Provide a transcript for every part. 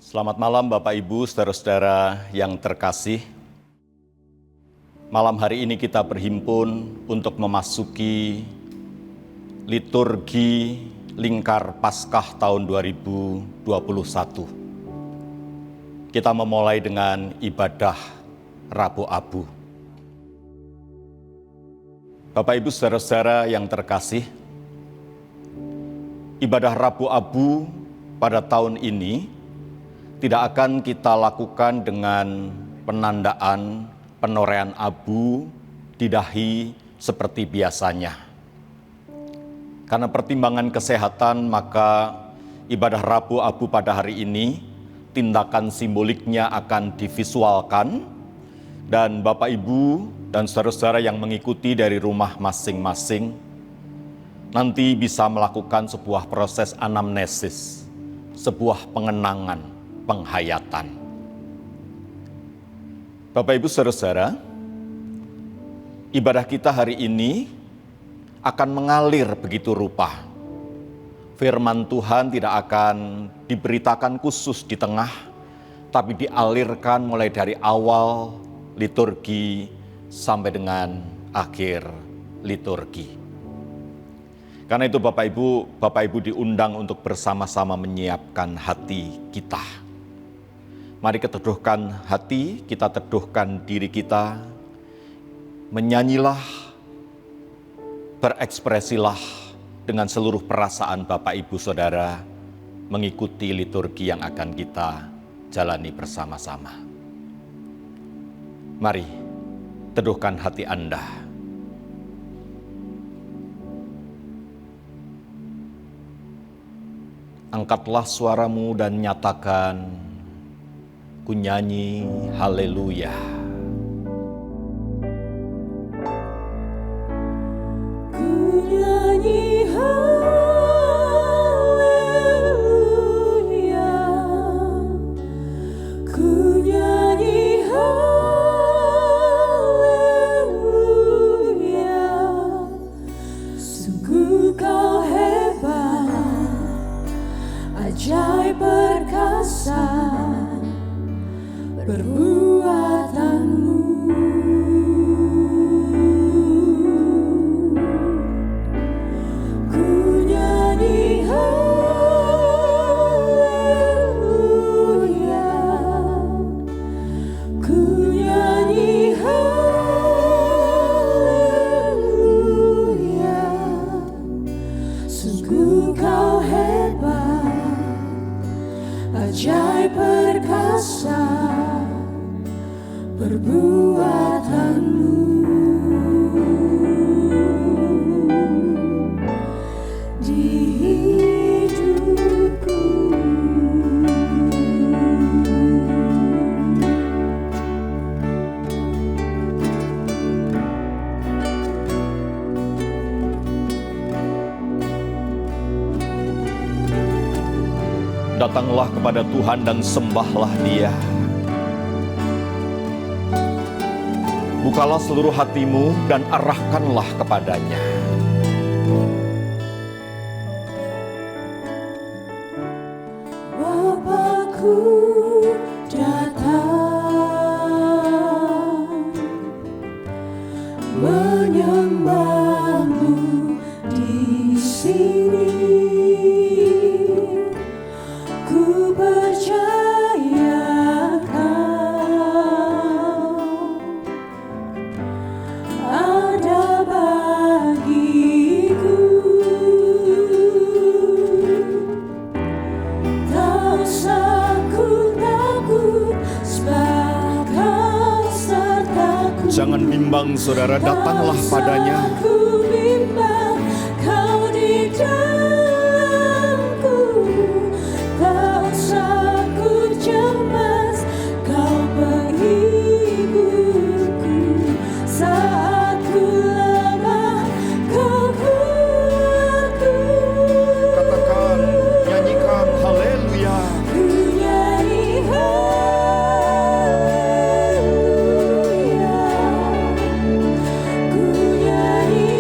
Selamat malam Bapak Ibu, saudara-saudara yang terkasih. Malam hari ini kita berhimpun untuk memasuki liturgi Lingkar Paskah tahun 2021. Kita memulai dengan ibadah Rabu Abu. Bapak Ibu, saudara-saudara yang terkasih, ibadah Rabu Abu pada tahun ini tidak akan kita lakukan dengan penandaan penoraian abu di dahi seperti biasanya. Karena pertimbangan kesehatan, maka ibadah Rabu Abu pada hari ini, tindakan simboliknya akan divisualkan, dan Bapak Ibu dan saudara-saudara yang mengikuti dari rumah masing-masing, nanti bisa melakukan sebuah proses anamnesis, sebuah pengenangan, penghayatan. Bapak Ibu saudara-saudara, ibadah kita hari ini akan mengalir begitu rupa. Firman Tuhan tidak akan diberitakan khusus di tengah, tapi dialirkan mulai dari awal liturgi sampai dengan akhir liturgi. Karena itu Bapak Ibu diundang untuk bersama-sama menyiapkan hati kita. Mari kita teduhkan hati, kita teduhkan diri kita, menyanyilah, berekspresilah dengan seluruh perasaan Bapak Ibu Saudara, mengikuti liturgi yang akan kita jalani bersama-sama. Mari, teduhkan hati Anda. Angkatlah suaramu dan nyatakan, ku nyanyi haleluya. Ku nyanyi haleluya. Ku nyanyi haleluya. Sungguh kau hebat, ajaib perkasa perbuatanmu. Ku nyanyi haleluya. Ku nyanyi haleluya. Sungguh kau hebat, ajaib perkasa perbuatanmu. Di hidupku. Datanglah kepada Tuhan dan sembahlah Dia. Bukalah seluruh hatimu dan arahkanlah kepadanya. Bapakku datang menyembahmu di sini. Ku percaya kau ada bagiku. Tak usah ku takut, sebab kau sertaku. Jangan bimbang saudara, datanglah padanya. Tak usah ku bimbang, kau di dalamku. Tak usah ku cemas, kau penghiburku. Saat ku lemah, kau kuatku. Katakan, nyanyikan haleluya. Ku nyanyi haleluya. Ku nyanyi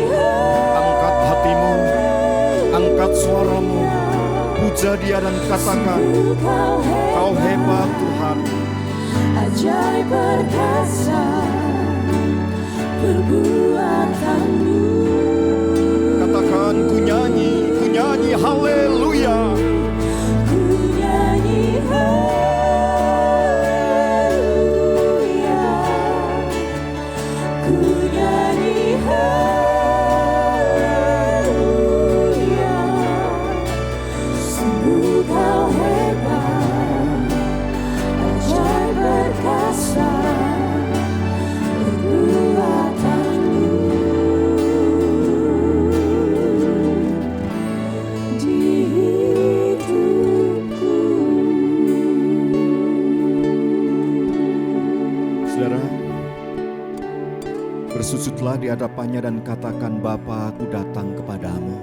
dia dan katakan, Kau hebat Tuhan. Ajaib perkasa perbuatanmu. Katakan, ku nyanyi haleluya. Ku nyanyi haleluya. Ku nyanyi haleluya. Sungguh kau hebat, ajaib perkasa perbuatanmu di hidupku. Saudara, bersujudlah di hadapannya dan katakan, Bapa, aku datang kepadamu.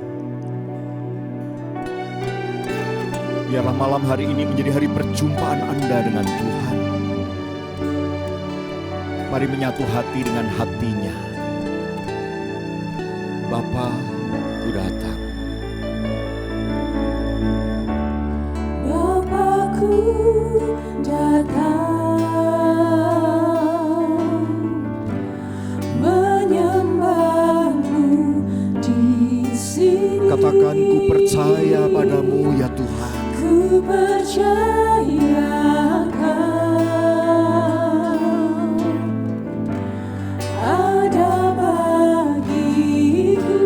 Biarlah malam hari ini menjadi hari perjumpaan Anda dengan Tuhan. Mari menyatu hati dengan hatinya. Bapa, aku datang. Bapakku datang menyembahmu di sini. Katakan, ku percaya padamu ya Tuhan. Ku percaya Kau ada bagiku.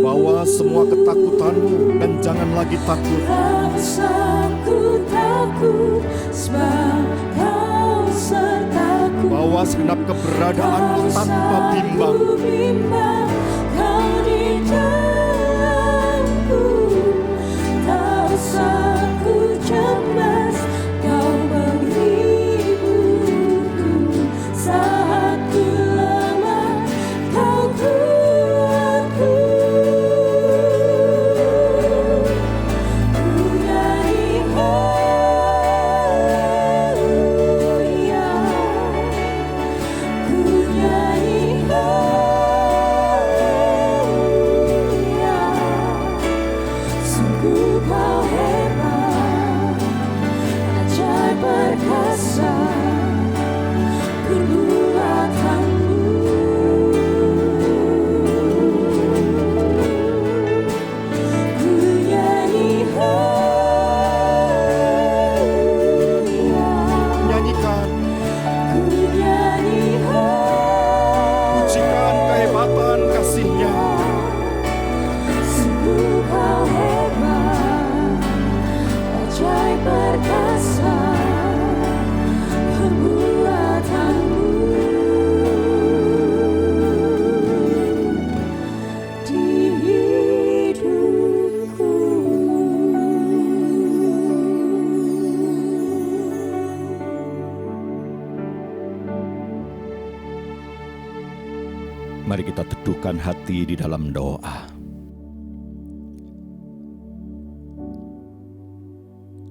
Bawa semua ketakutanmu dan jangan lagi takut. Tak usah ku takut, sebab Kau sertaku. Bawa segenap keberadaanmu tanpa bimbang. Ku bimbang, Kau di dalamku. Tak usah ku cemas, Kau menghiburku. Saat ku lemah, Kau kuatku. Ku nyanyi haleluya. Ku nyanyi haleluya. Sungguh Kau hebat, ajaib perkasa perbuatanmu ku nyanyi haleluya. Nyanyikan, Ku nyanyi pujikan kehebatan kasih-Nya. sungguh Kau hebat, ajaib perkasa perbuatanmu di hidupku. Mari kita teduhkan hati di dalam doa.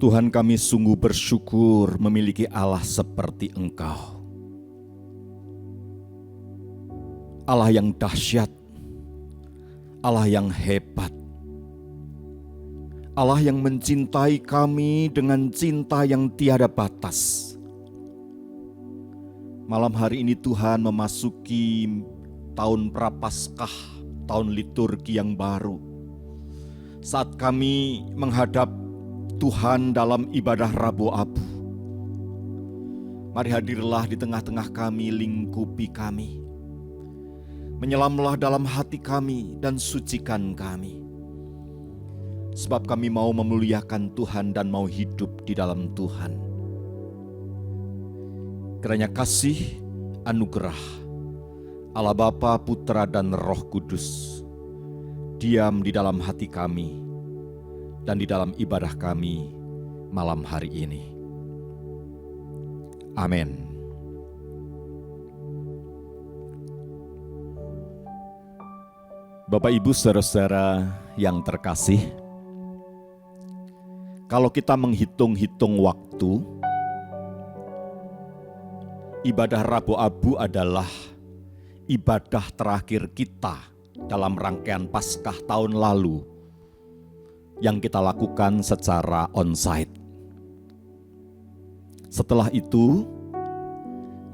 Tuhan, kami sungguh bersyukur memiliki Allah seperti Engkau. Allah yang dahsyat, Allah yang hebat, Allah yang mencintai kami dengan cinta yang tiada batas. Malam hari ini Tuhan memasuki tahun Prapaskah, tahun liturgi yang baru. Saat kami menghadap Tuhan dalam ibadah Rabu Abu, mari hadirlah di tengah-tengah kami, lingkupi kami. Menyelamlah dalam hati kami dan sucikan kami. Sebab kami mau memuliakan Tuhan dan mau hidup di dalam Tuhan. Kiranya kasih, anugerah Allah Bapa, Putra dan Roh Kudus diam di dalam hati kami dan di dalam ibadah kami malam hari ini. Amin. Bapak Ibu saudara-saudara yang terkasih, kalau kita menghitung-hitung waktu, ibadah Rabu Abu adalah ibadah terakhir kita dalam rangkaian Paskah tahun lalu yang kita lakukan secara onsite. Setelah itu,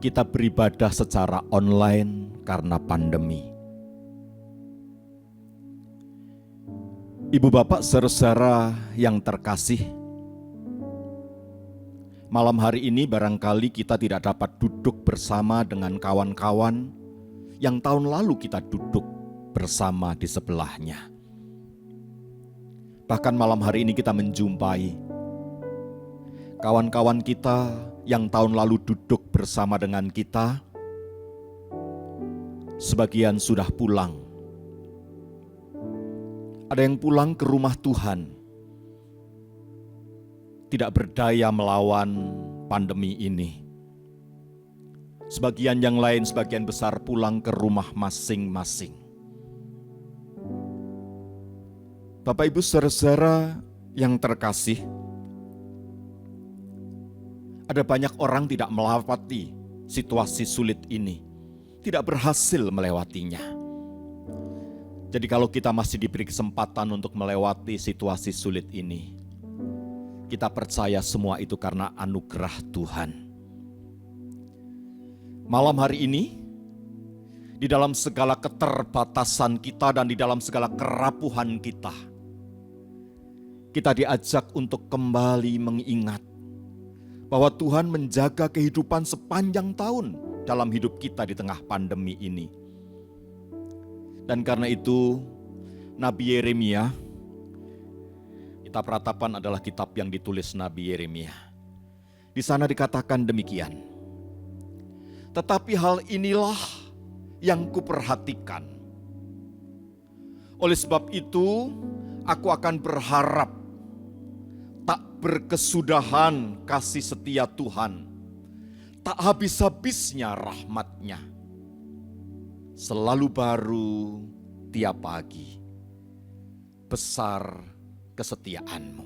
kita beribadah secara online karena pandemi. Ibu bapak saudara yang terkasih, malam hari ini barangkali kita tidak dapat duduk bersama dengan kawan-kawan yang tahun lalu kita duduk bersama di sebelahnya. Bahkan malam hari ini kita menjumpai kawan-kawan kita yang tahun lalu duduk bersama dengan kita, sebagian sudah pulang. Ada yang pulang ke rumah Tuhan, tidak berdaya melawan pandemi ini. Sebagian yang lain, sebagian besar pulang ke rumah masing-masing. Bapak Ibu saudara yang terkasih, ada banyak orang tidak melewati situasi sulit ini, tidak berhasil melewatinya. Jadi kalau kita masih diberi kesempatan untuk melewati situasi sulit ini, kita percaya semua itu karena anugerah Tuhan. Malam hari ini, di dalam segala keterbatasan kita dan di dalam segala kerapuhan kita diajak untuk kembali mengingat bahwa Tuhan menjaga kehidupan sepanjang tahun dalam hidup kita di tengah pandemi ini. Dan karena itu, Nabi Yeremia, kitab Ratapan adalah kitab yang ditulis Nabi Yeremia. Di sana dikatakan demikian. Tetapi hal inilah yang kuperhatikan. Oleh sebab itu, aku akan berharap tak berkesudahan kasih setia Tuhan, tak habis-habisnya rahmat-Nya. Selalu baru tiap pagi, besar kesetiaan-Mu.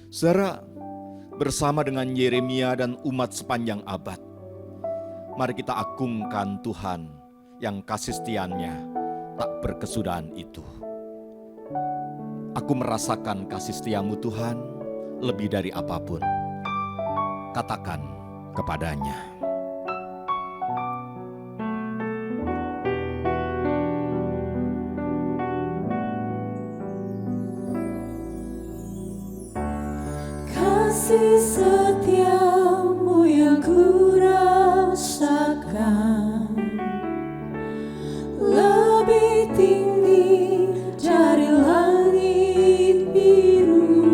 Saudara, bersama dengan Yeremia dan umat sepanjang abad, mari kita agungkan Tuhan yang kasih setia-Nya tak berkesudahan itu. Aku merasakan kasih setia-Mu Tuhan lebih dari apapun. Katakan kepadanya. Kasih setia-Mu yang ku rasakan lebih tinggi dari langit biru.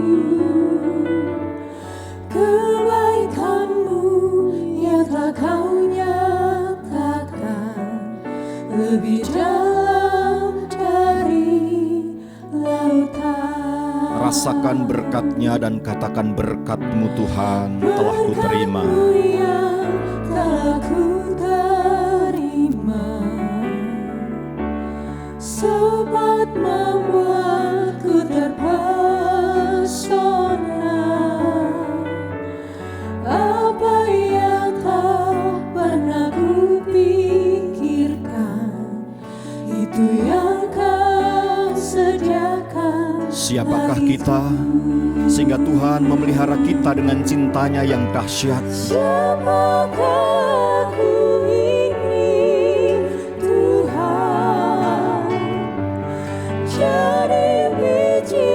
Kebaikan-Mu yang telah Kau nyatakan lebih dalam dari lautan. Rasakan berkat-Nya dan katakan berkat-Mu Tuhan telah kuterima. Telah kuterima, sempat membuatku terpesona. Apa yang tak pernah kupikirkan, itu yang Kau sediakan. Siapakah kita sehingga Tuhan memelihara kita dengan cinta-Nya yang dahsyat? Siapakah ku ini Tuhan, jadi biji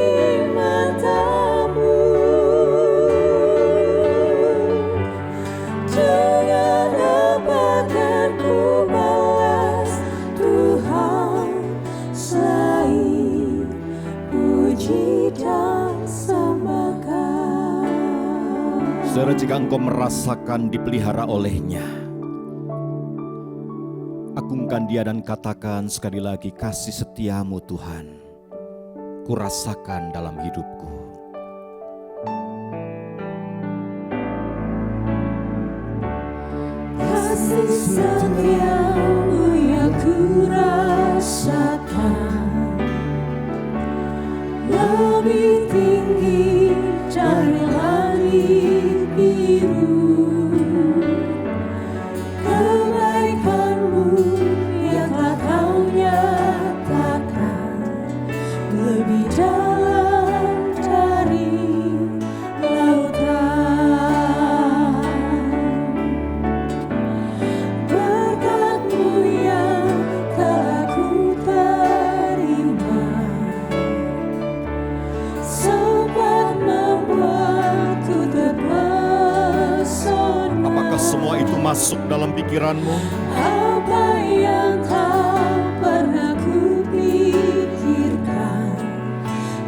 mata-Mu. Dengan apa akan ku balas Tuhan selain puji dan sembahkan. Saudara, jika engkau merasakan dipelihara oleh-Nya, agungkan Dia dan katakan sekali lagi, kasih setia-Mu Tuhan, ku rasakan dalam hidupku. Kasih setia-Mu yang ku rasakan lebih tinggi dari langit biru. Kebaikan-Mu yang telah Kau nyatakan lebih dalam masuk dalam pikiranmu? Apa yang tak pernah kupikirkan,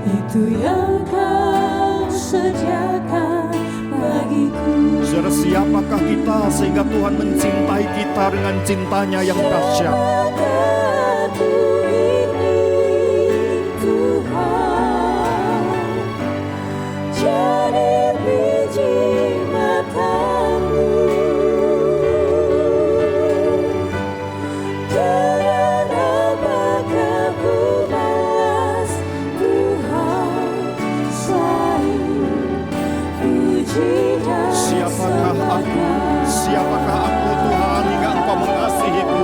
itu yang kau sediakan bagiku. Saudara, siapakah kita sehingga Tuhan mencintai kita dengan cintanya yang dahsyat? Aku ingin Tuhan jadi biji matamu, dan apakah ku balas Tuhan selain puji dan Siapakah aku Tuhan hingga Engkau mengasihiku?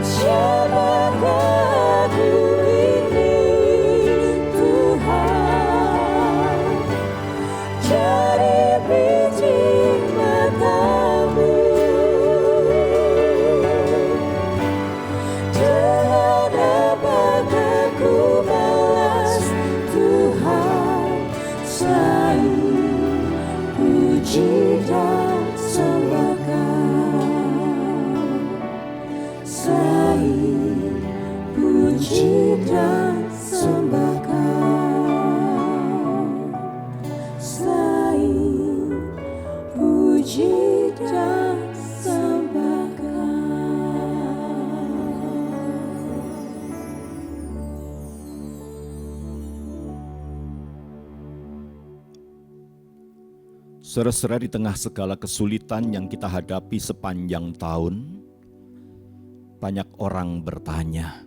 Siapakah aku ini Tuhan, jadi biji matamu, dengan apakah ku balas Tuhan selain puji dan sembah Kau, selain puji dan sembah Kau, selain puji dan sembah Kau. Saudara-saudara, di tengah segala kesulitan yang kita hadapi sepanjang tahun, banyak orang bertanya,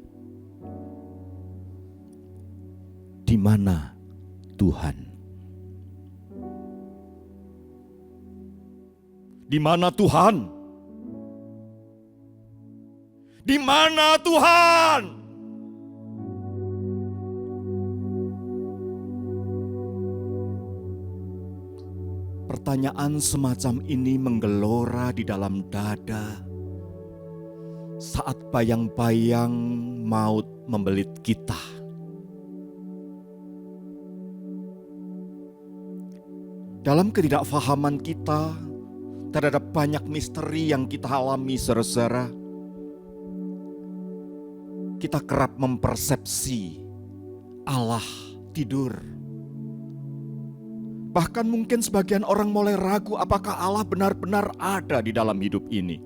di mana Tuhan? Di mana Tuhan? Di mana Tuhan? Pertanyaan semacam ini menggelora di dalam dada saat bayang-bayang maut membelit kita. Dalam ketidakfahaman kita terhadap banyak misteri yang kita alami, saudara-saudara, kita kerap mempersepsi Allah tidur. Bahkan mungkin sebagian orang mulai ragu apakah Allah benar-benar ada di dalam hidup ini.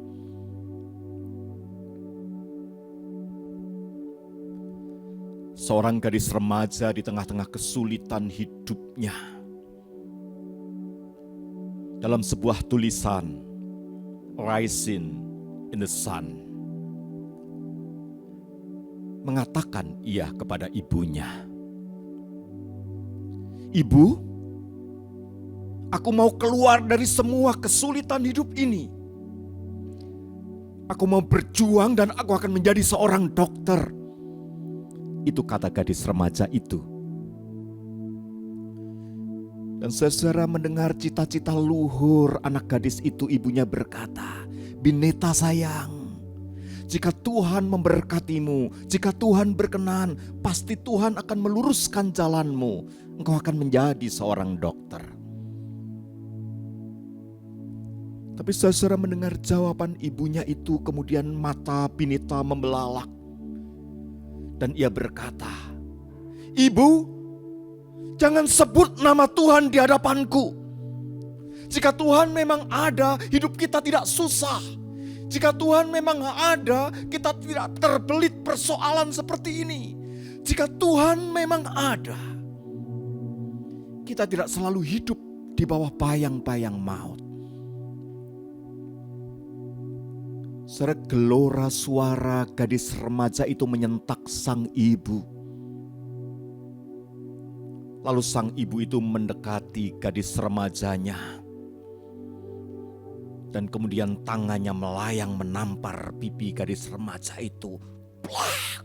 Seorang gadis remaja di tengah-tengah kesulitan hidupnya, dalam sebuah tulisan, Rising in the Sun, mengatakan ia kepada ibunya, "Ibu, aku mau keluar dari semua kesulitan hidup ini. Aku mau berjuang dan aku akan menjadi seorang dokter." Itu kata gadis remaja itu. Dan saudara mendengar cita-cita luhur anak gadis itu, ibunya berkata, "Bineta sayang, jika Tuhan memberkatimu, jika Tuhan berkenan, pasti Tuhan akan meluruskan jalanmu. Engkau akan menjadi seorang dokter." Tapi saudara mendengar jawaban ibunya itu, kemudian mata Bineta membelalak. Dan ia berkata, "Ibu, jangan sebut nama Tuhan di hadapanku. Jika Tuhan memang ada, hidup kita tidak susah. Jika Tuhan memang ada, kita tidak terbelit persoalan seperti ini. Jika Tuhan memang ada, kita tidak selalu hidup di bawah bayang-bayang maut." Gelora suara gadis remaja itu menyentak sang ibu. Lalu sang ibu itu mendekati gadis remajanya. Dan kemudian tangannya melayang menampar pipi gadis remaja itu. Plak!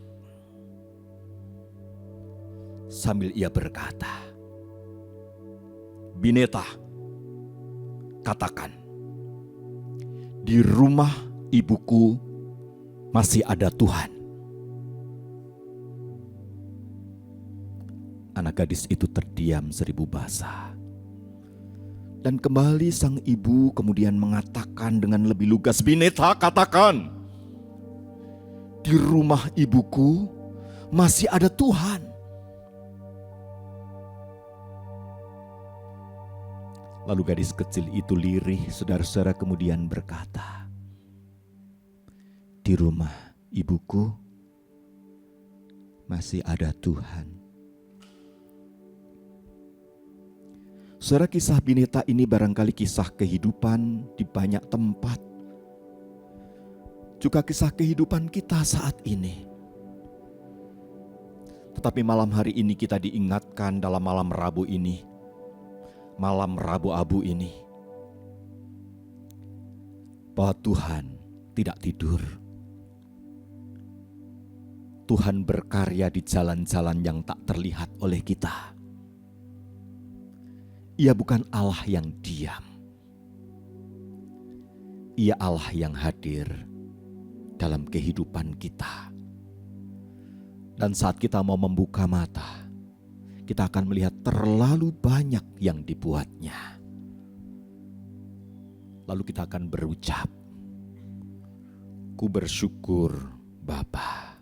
Sambil ia berkata, "Bineta, katakan, di rumah ibuku masih ada Tuhan." Anak gadis itu terdiam seribu bahasa. Dan kembali sang ibu kemudian mengatakan dengan lebih lugas, "Bineta, katakan, di rumah ibuku masih ada Tuhan." Lalu gadis kecil itu lirih, saudara-saudara, kemudian berkata, "Di rumah ibuku masih ada Tuhan." Saudara, kisah Bineta ini barangkali kisah kehidupan di banyak tempat. Juga kisah kehidupan kita saat ini. Tetapi malam hari ini kita diingatkan dalam malam Rabu ini, malam Rabu Abu ini, bahwa Tuhan tidak tidur. Tuhan berkarya di jalan-jalan yang tak terlihat oleh kita. Ia bukan Allah yang diam. Ia Allah yang hadir dalam kehidupan kita. Dan saat kita mau membuka mata, kita akan melihat terlalu banyak yang dibuatnya. Lalu kita akan berucap, "Ku bersyukur Bapa."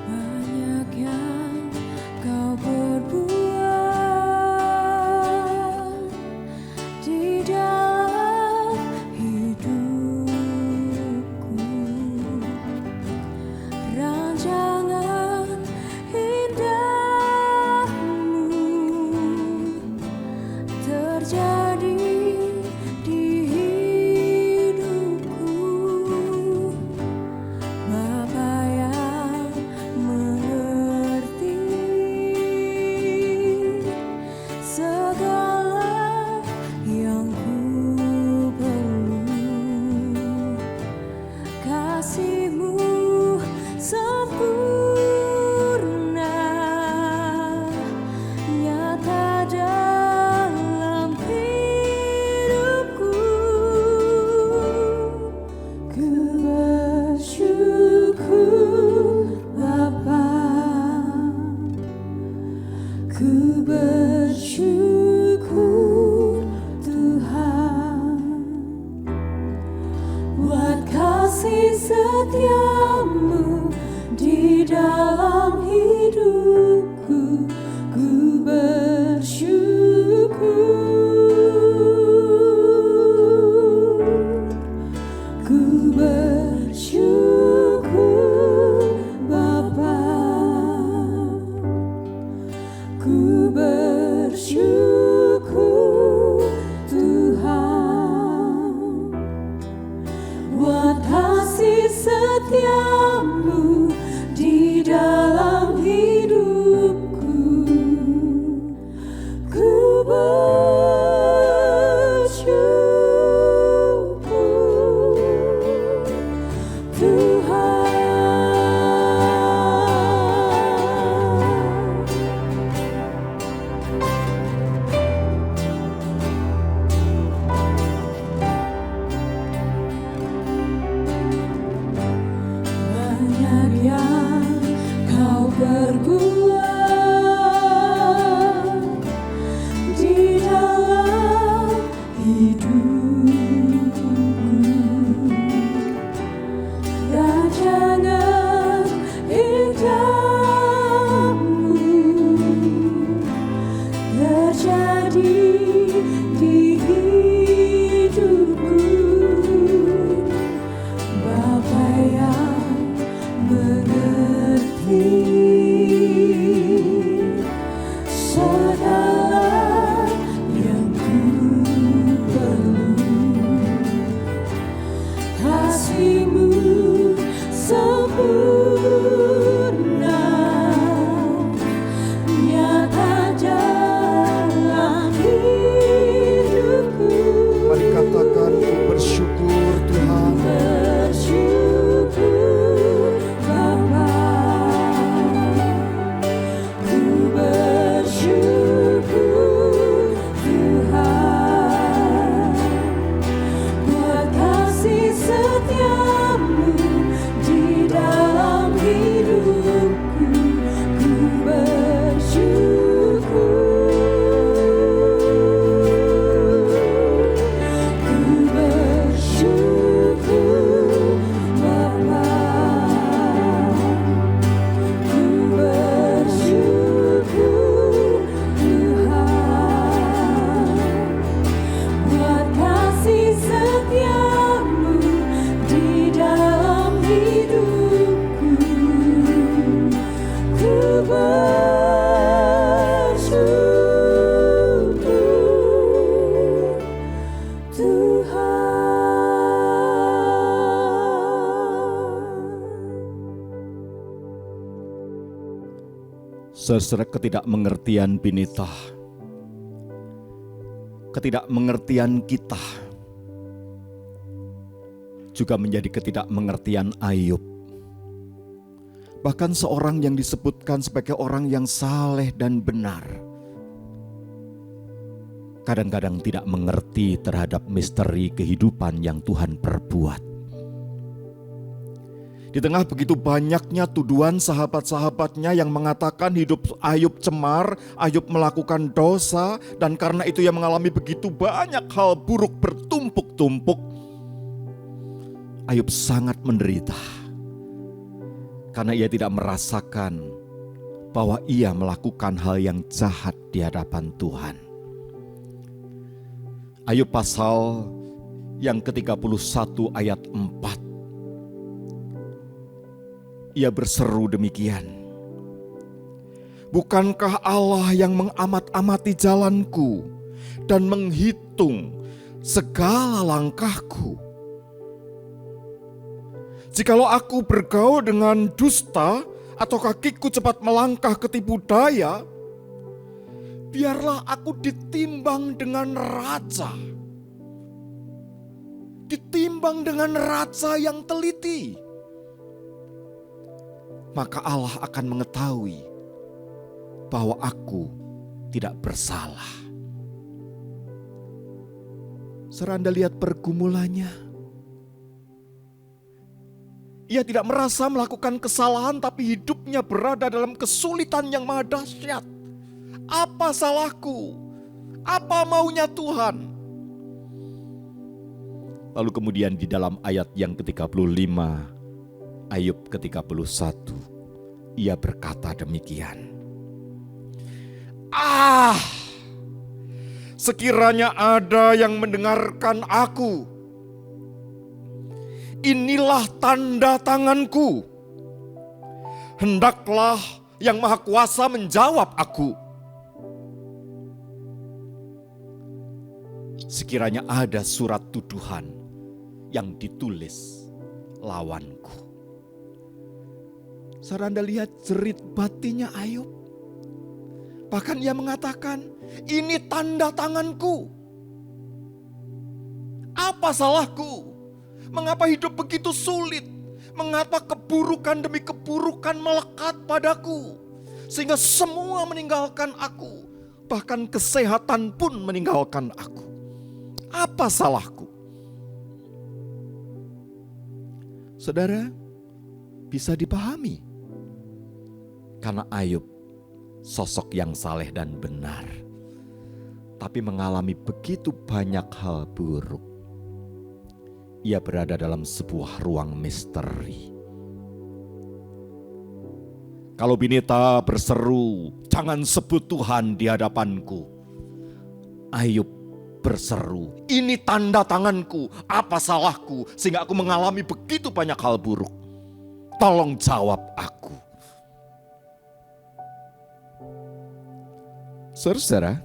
Banyak yang kau perbuat di dalam hidupku. Rancangan indahmu terjadi di hidupku. Bapa yang mengerti segala yang ku perlu, kasih-Mu sempurna nyata dalam hidupku. Ku bersyukur Bapa, ku bersyukur Tuhan, buat kasih setia-Mu di dalam hidupku. Ku bersyukur, ku bersyukur Bapa, ku bersyukur Tuhan, buat kasih setia-Mu di dalam hidupku. Ku bersyukur Tuhan. Banyak yang kau perbuat di dalam hidupku. Rancangan indahmu terjadi di hidupku. Bapa yang mengerti segala yang ku perlu, kasih-Mu sempurna nyata dalam hidupku. Seserek ketidakmengertian Binita, ketidakmengertian kita juga menjadi ketidakmengertian Ayub. Bahkan seorang yang disebutkan sebagai orang yang saleh dan benar, kadang-kadang tidak mengerti terhadap misteri kehidupan yang Tuhan perbuat. Di tengah begitu banyaknya tuduhan sahabat-sahabatnya yang mengatakan hidup Ayub cemar, Ayub melakukan dosa, dan karena itu ia mengalami begitu banyak hal buruk bertumpuk-tumpuk, Ayub sangat menderita karena ia tidak merasakan bahwa ia melakukan hal yang jahat di hadapan Tuhan. Ayub pasal yang ke-31 ayat 4. Ia berseru demikian, "Bukankah Allah yang mengamat-amati jalanku dan menghitung segala langkahku? Jikalau aku bergaul dengan dusta atau kakiku cepat melangkah ketipu daya, biarlah aku ditimbang dengan raja. Ditimbang dengan raja yang teliti. Maka Allah akan mengetahui bahwa aku tidak bersalah." Saudara, Anda lihat pergumulannya. Ia tidak merasa melakukan kesalahan, tapi hidupnya berada dalam kesulitan yang maha dahsyat. Apa salahku? Apa maunya Tuhan? Lalu kemudian di dalam ayat yang ke-35, Ayub ke-31, ia berkata demikian, sekiranya ada yang mendengarkan aku, inilah tanda tanganku, hendaklah yang Maha Kuasa menjawab aku. Sekiranya ada surat tuduhan yang ditulis lawanku. Saudara, Anda lihat jerit batinnya Ayub. Bahkan ia mengatakan, ini tanda tanganku. Apa salahku? Mengapa hidup begitu sulit? Mengapa keburukan demi keburukan melekat padaku? Sehingga semua meninggalkan aku. Bahkan kesehatan pun meninggalkan aku. Apa salahku? Saudara, bisa dipahami. Karena Ayub sosok yang saleh dan benar, tapi mengalami begitu banyak hal buruk. Ia berada dalam sebuah ruang misteri. Kalau Binita berseru, "Jangan sebut Tuhan di hadapanku," Ayub berseru, "Ini tanda tanganku, apa salahku sehingga aku mengalami begitu banyak hal buruk. Tolong jawab aku." Saudara,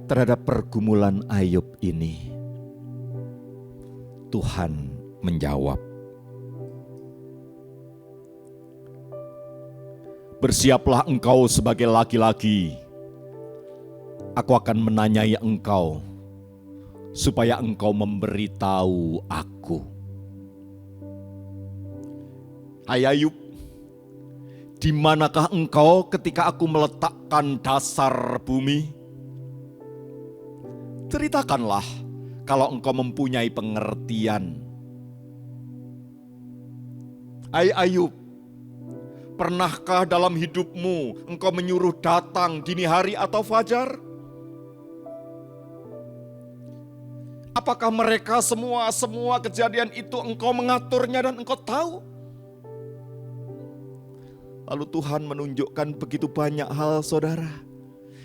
terhadap pergumulan Ayub ini, Tuhan menjawab. "Bersiaplah engkau sebagai laki-laki. Aku akan menanyai engkau, supaya engkau memberitahu aku." Hai Ayub, di manakah engkau ketika aku meletakkan dasar bumi? Ceritakanlah kalau engkau mempunyai pengertian. Hai Ayub, pernahkah dalam hidupmu engkau menyuruh datang dini hari atau fajar? Apakah mereka semua kejadian itu engkau mengaturnya dan engkau tahu? Lalu Tuhan menunjukkan begitu banyak hal, saudara.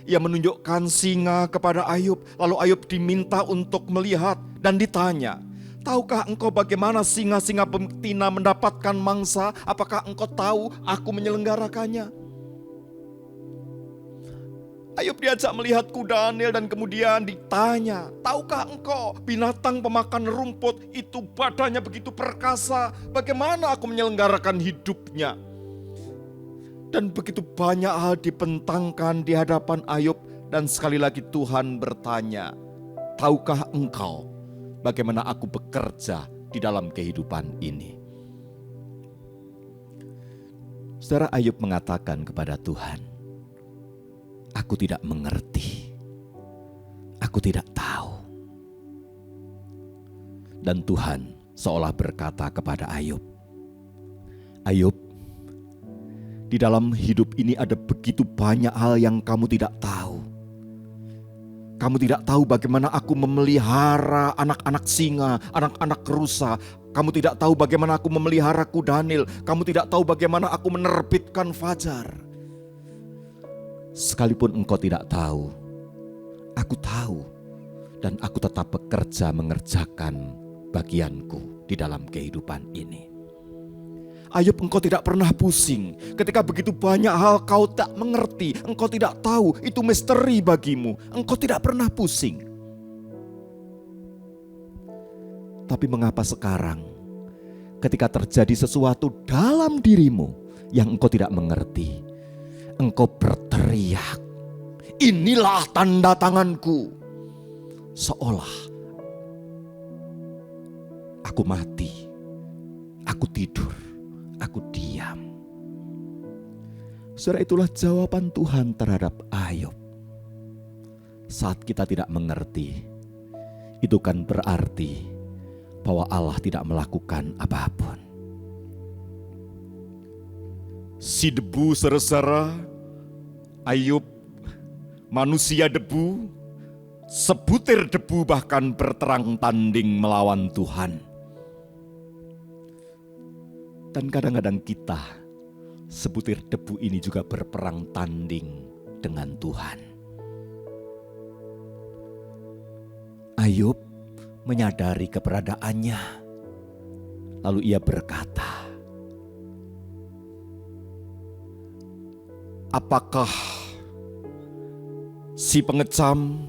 Ia menunjukkan singa kepada Ayub. Lalu Ayub diminta untuk melihat dan ditanya, "Tahukah engkau bagaimana singa-singa betina mendapatkan mangsa? Apakah engkau tahu aku menyelenggarakannya?" Ayub diajak melihat kuda Nil dan kemudian ditanya, "Tahukah engkau binatang pemakan rumput itu badannya begitu perkasa? Bagaimana aku menyelenggarakan hidupnya?" Dan begitu banyak hal dibentangkan di hadapan Ayub, dan sekali lagi Tuhan bertanya, tahukah engkau bagaimana aku bekerja di dalam kehidupan ini? Saudara, Ayub mengatakan kepada Tuhan, aku tidak mengerti, aku tidak tahu. Dan Tuhan seolah berkata kepada Ayub, Ayub, di dalam hidup ini ada begitu banyak hal yang kamu tidak tahu. Kamu tidak tahu bagaimana aku memelihara anak-anak singa, anak-anak rusa. Kamu tidak tahu bagaimana aku memelihara kudanil. Kamu tidak tahu bagaimana aku menerbitkan fajar. Sekalipun engkau tidak tahu, aku tahu. Dan aku tetap bekerja mengerjakan bagianku di dalam kehidupan ini. Ayub, engkau tidak pernah pusing. Ketika begitu banyak hal kau tak mengerti, engkau tidak tahu, itu misteri bagimu. Engkau tidak pernah pusing. Tapi mengapa sekarang ketika terjadi sesuatu dalam dirimu yang engkau tidak mengerti, engkau berteriak, inilah tanda tanganku. Seolah aku mati, aku tidur, aku diam. Saudara, itulah jawaban Tuhan terhadap Ayub. Saat kita tidak mengerti, itu kan berarti bahwa Allah tidak melakukan apapun. Si debu, saudara, Ayub, manusia debu, sebutir debu bahkan berterang tanding melawan Tuhan. Dan kadang-kadang kita, sebutir debu ini juga berperang tanding dengan Tuhan. Ayub menyadari keberadaannya. Lalu ia berkata, apakah si pengecam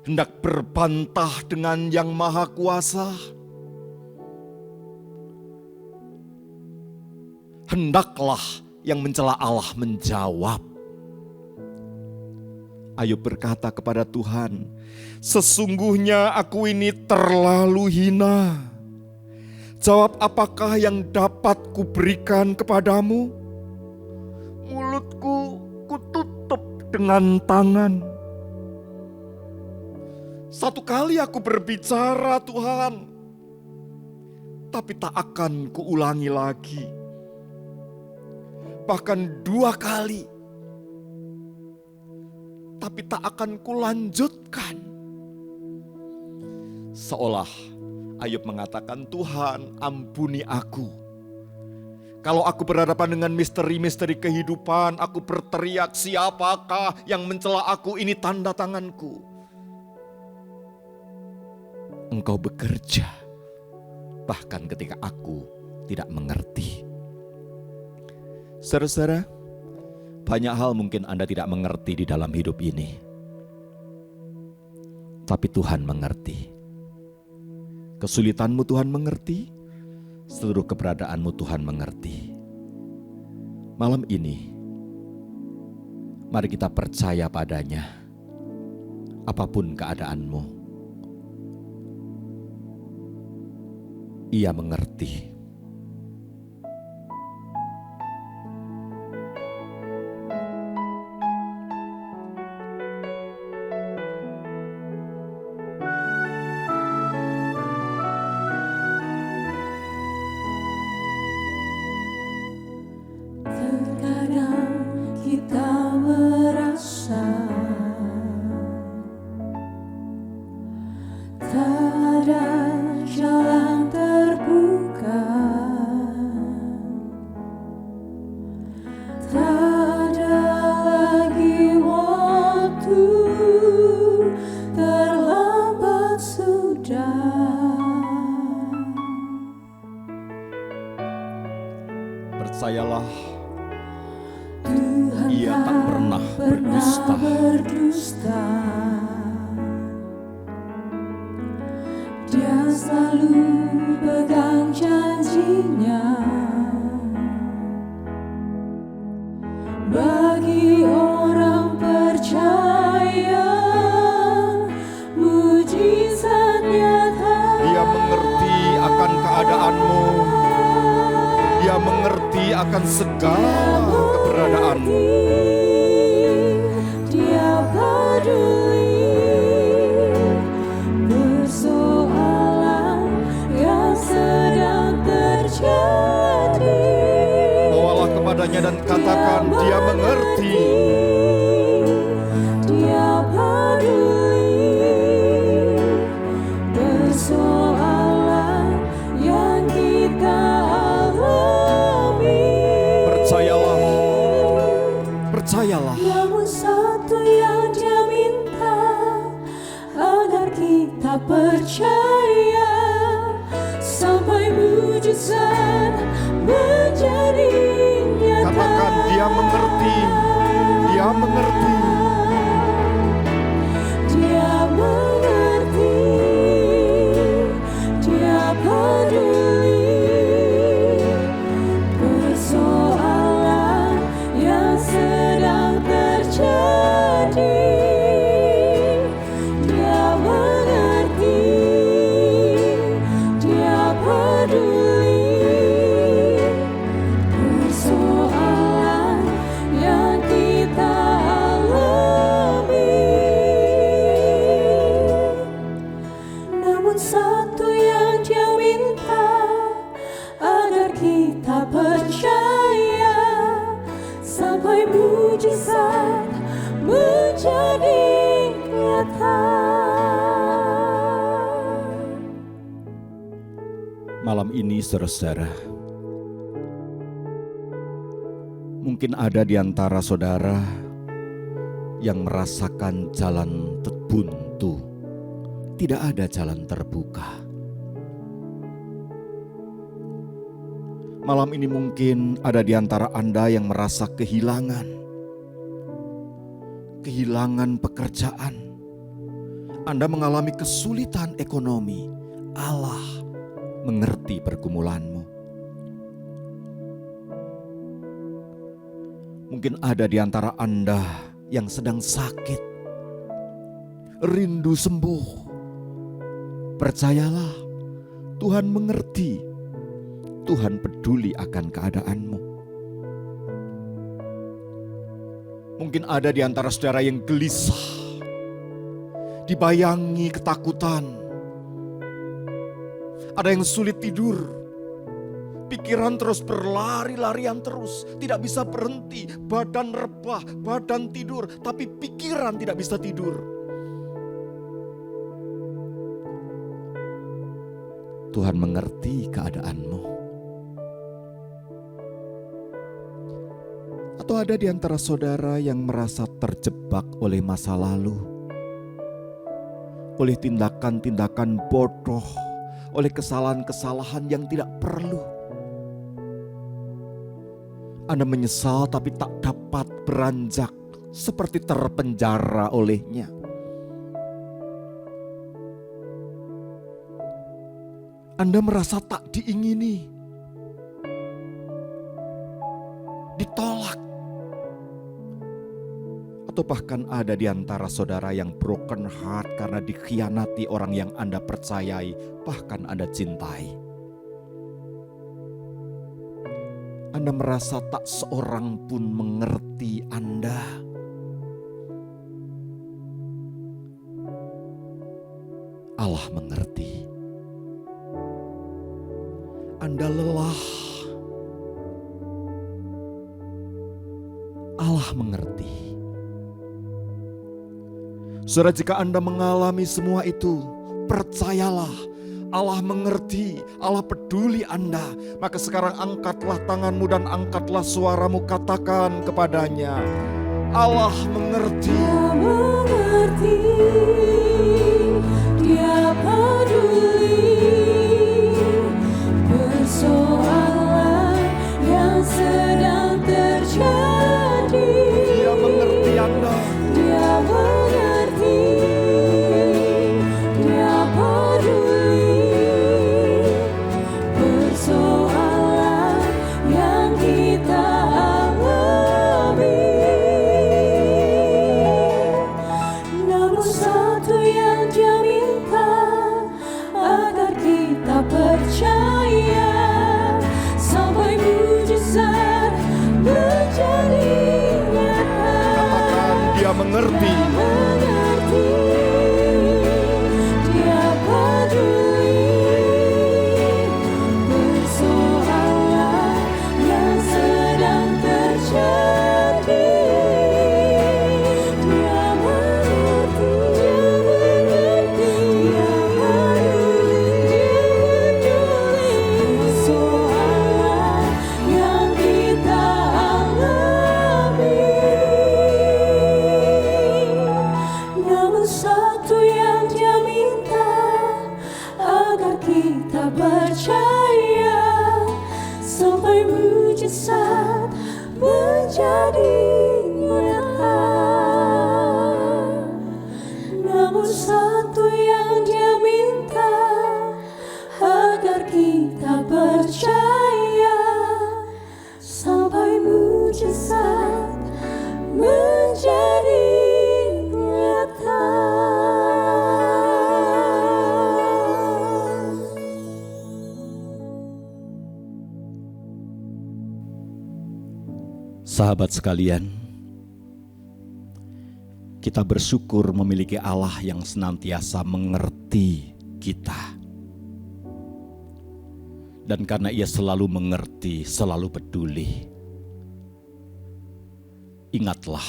hendak berbantah dengan Yang Maha Kuasa? Hendaklah yang mencela Allah menjawab. Ayub berkata kepada Tuhan, sesungguhnya aku ini terlalu hina. Jawab apakah yang dapat kuberikan kepadamu? Mulutku kututup dengan tangan. Satu kali aku berbicara, Tuhan, tapi tak akan kuulangi lagi. Bahkan 2 kali, tapi tak akan kulanjutkan. Seolah Ayub mengatakan, Tuhan, ampuni aku. Kalau aku berhadapan dengan misteri-misteri kehidupan, aku berteriak, siapakah yang mencela aku? Ini tanda tanganku. Engkau bekerja, bahkan ketika aku tidak mengerti. Saudara-saudara, banyak hal mungkin Anda tidak mengerti di dalam hidup ini. Tapi Tuhan mengerti. Kesulitanmu Tuhan mengerti, seluruh keberadaanmu Tuhan mengerti. Malam ini, mari kita percaya padanya. Apapun keadaanmu, Ia mengerti. Terkadang kita merasa tak ada jalan terbuka, tak ada lagi waktu, terlambat sudah. Percayalah, Tuhan Ia tak pernah berdusta. Dia selalu pegang janjinya. bagi orang percaya, mujizat nyata. Dia mengerti akan keadaanmu. Dia mengerti akan segala keberadaanmu. Dia peduli persoalan yang sedang terjadi. Bawalah kepadanya dan katakan, dia mengerti. Dia peduli persoalan yang kita alami. Percayalah, percayalah. Namun satu yang dia minta, agar kita percaya sampai mujizat menjadi nyata. Katakan, dia mengerti. Dia mengerti. Dia mengerti, dia peduli persoalan yang sedang terjadi. Dia mengerti, dia peduli persoalan yang kita alami. Namun satu yang dia minta, agar kita percaya sampai mujizat menjadi nyata. Malam ini saudara-saudara, mungkin ada di antara saudara yang merasakan jalan buntu, tidak ada jalan terbuka. Malam ini mungkin ada di antara Anda yang merasa kehilangan pekerjaan. Anda mengalami kesulitan ekonomi. Allah mengerti pergumulanmu. Mungkin ada di antara Anda yang sedang sakit, rindu sembuh. Percayalah, Tuhan mengerti. Tuhan peduli akan keadaanmu. Mungkin ada di antara saudara yang gelisah, dibayangi ketakutan. Ada yang sulit tidur, pikiran terus berlari-larian terus, tidak bisa berhenti, badan rebah, badan tidur, tapi pikiran tidak bisa tidur. Tuhan mengerti keadaanmu. Atau ada di antara saudara yang merasa terjebak oleh masa lalu, oleh tindakan-tindakan bodoh, oleh kesalahan-kesalahan yang tidak perlu. Anda menyesal tapi tak dapat beranjak, seperti terpenjara olehnya. Anda merasa tak diingini, ditolak. Atau bahkan ada di antara saudara yang broken heart karena dikhianati orang yang Anda percayai, bahkan Anda cintai. Anda merasa tak seorang pun mengerti Anda. Allah mengerti. Anda lelah. Allah mengerti. Saudara, jika Anda mengalami semua itu, percayalah Allah mengerti, Allah peduli Anda. Maka sekarang angkatlah tanganmu dan angkatlah suaramu, katakan kepadanya, Allah mengerti. Dia mengerti, dia peduli persoalan yang sedang terjadi. Dia mengerti Anda. Dia mengerti, dia peduli persoalan yang kita alami. mengerti. Dia peduli persoalan yang sedang terjadi. Dia mengerti persoalan yang kita alami. Namun satu yang Dia minta agar kita percaya sampai mujizat menjadi nyata. Namun satu yang Dia minta agar kita percaya sampai mujizat menjadi nyata. Sahabat sekalian, kita bersyukur memiliki Allah yang senantiasa mengerti kita. Dan karena Ia selalu mengerti, selalu peduli, ingatlah,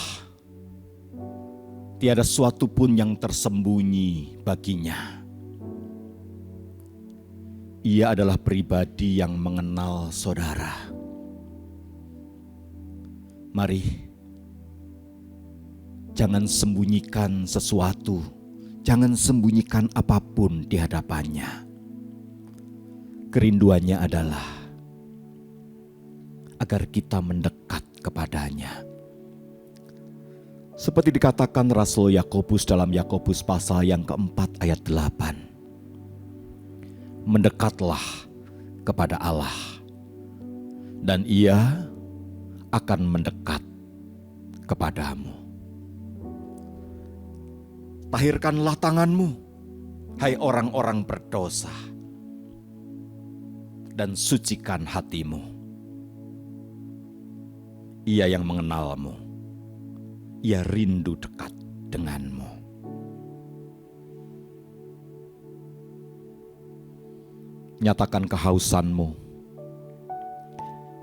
tiada suatu pun yang tersembunyi baginya. Ia adalah pribadi yang mengenal saudara. Mari, jangan sembunyikan sesuatu, jangan sembunyikan apapun di hadapannya. Kerinduannya adalah agar kita mendekat kepadanya. Seperti dikatakan Rasul Yakobus dalam Yakobus pasal yang keempat ayat 8. Mendekatlah kepada Allah, dan Ia akan mendekat kepadamu. Tahirkanlah tanganmu, hai orang-orang berdosa, dan sucikan hatimu. Ia yang mengenalmu, Ia rindu dekat denganmu. Nyatakan kehausanmu,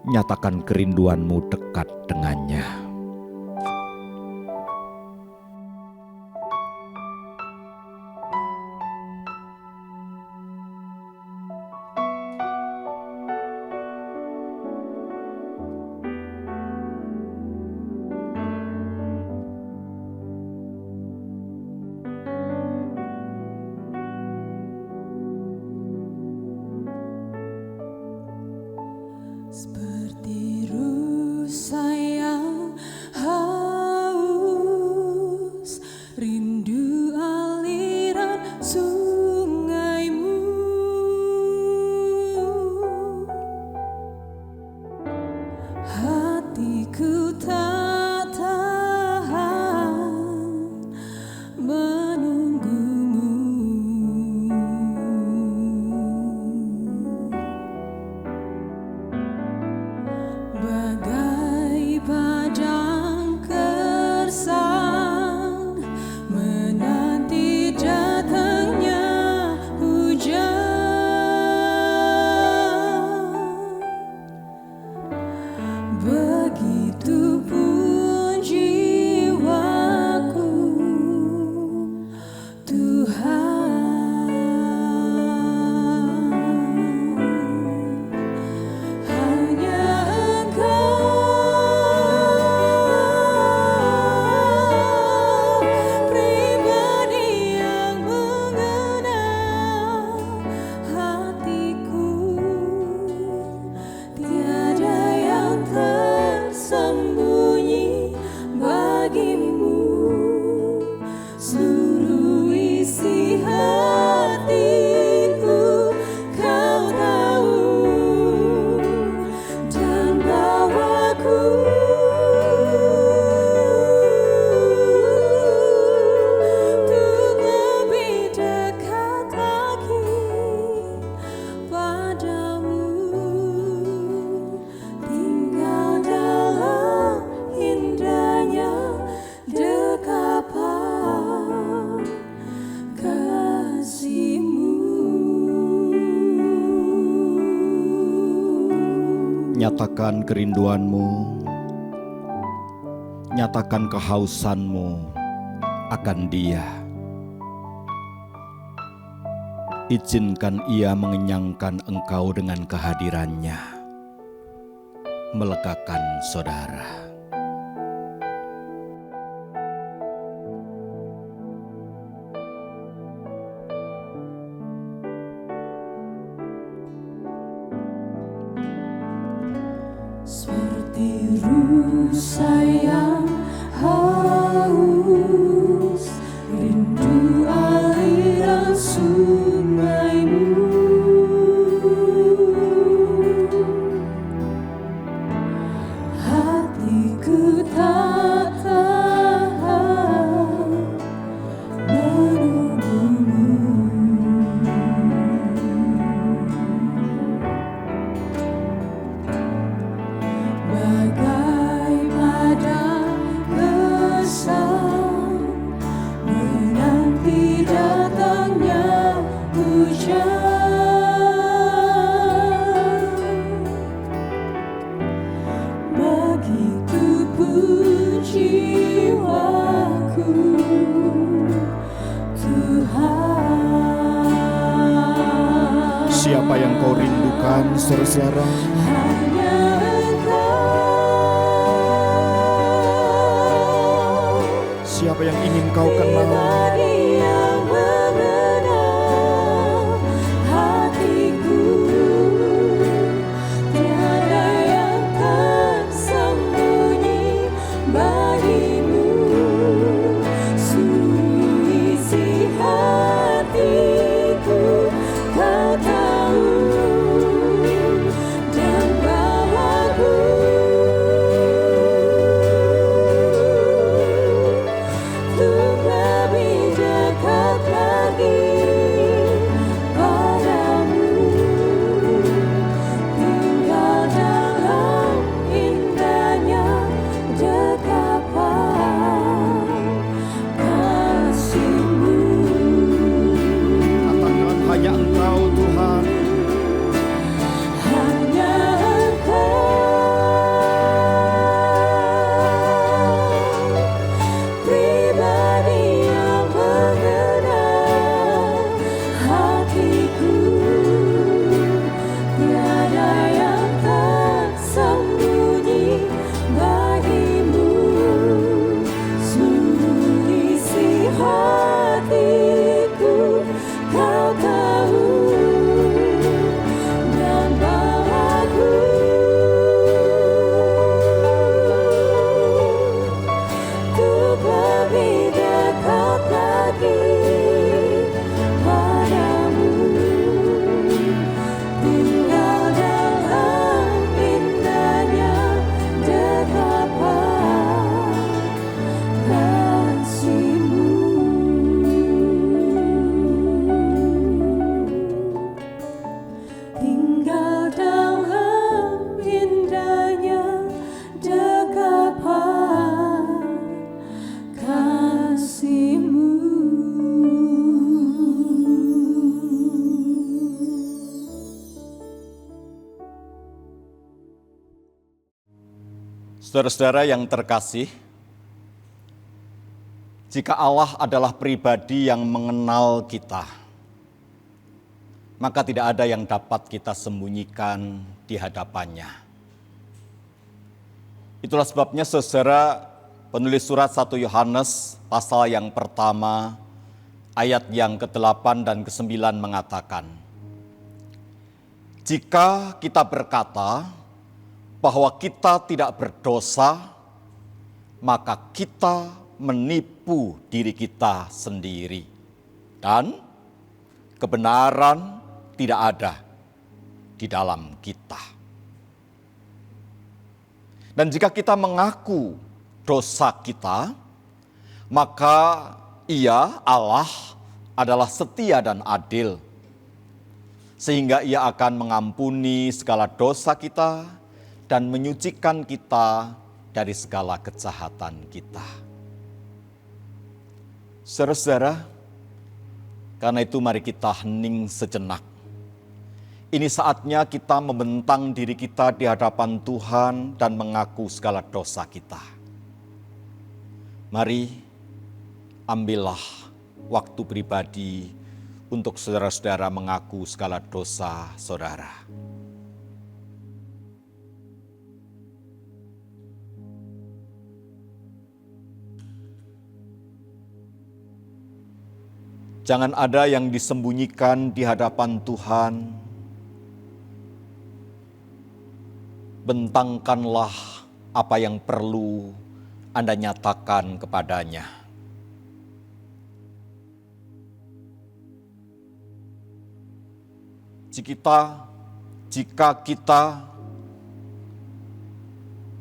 nyatakan kerinduanmu dekat dengannya. Seperti rusa yang nyatakan kerinduanmu, nyatakan kehausanmu akan Dia. Izinkan Ia mengenyangkan engkau dengan kehadirannya, melegakan saudara. Seperti rusa yang haus, rindu aliran sungaimu. Hatiku tak tahan menunggumu. Bagai padang gersang menanti datangnya hujan, begitu pun jiwaku, Tuhan. Siapa yang kau rindukan, saudara? Hanya Siapa yang ingin kau kenal? pribadi yang mengenal hatiku, tiada yang tersembunyi bagimu. Seluruh isi hatiku kau tahu, dan bawaku untuk lebih dekat lagi padamu, tinggal dalam indahnya dekapan kasih-Mu. Katakan hanya Engkau Tuhan. Hanya Engkau, pribadi yang mengenal hatiku, tiada yang tersembunyi bagimu. Seluruh isi hatiku kau tahu, dan bawaku untuk lebih dekat lagi padamu, tinggal dalam indahnya dekapan kasih-Mu. Tinggal dalam indahnya dekapan kasih-Mu. Saudara-saudara yang terkasih, jika Allah adalah pribadi yang mengenal kita, maka tidak ada yang dapat kita sembunyikan di hadapannya. Itulah sebabnya saudara, penulis surat 1 Yohanes pasal yang pertama ayat yang ke-8 dan ke-9 mengatakan, jika kita berkata bahwa kita tidak berdosa, maka kita menipu diri kita sendiri, dan kebenaran tidak ada di dalam kita. Dan jika kita mengaku dosa kita, maka Ia, Allah, adalah setia dan adil, sehingga Ia akan mengampuni segala dosa kita dan menyucikan kita dari segala kejahatan kita. Saudara-saudara, karena itu mari kita hening sejenak. Ini saatnya kita membentang diri kita di hadapan Tuhan dan mengaku segala dosa kita. Mari, ambillah waktu pribadi untuk saudara-saudara mengaku segala dosa saudara. Jangan ada yang disembunyikan di hadapan Tuhan. Bentangkanlah apa yang perlu Anda nyatakan kepadanya. Jika kita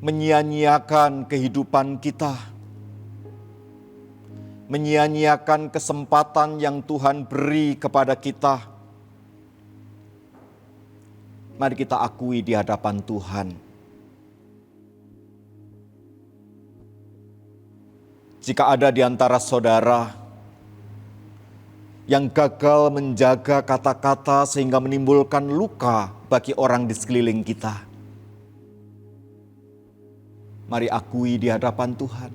menyia-nyiakan kehidupan kita, menyia-nyiakan kesempatan yang Tuhan beri kepada kita, mari kita akui di hadapan Tuhan. Jika ada di antara saudara yang gagal menjaga kata-kata sehingga menimbulkan luka bagi orang di sekeliling kita, mari akui di hadapan Tuhan.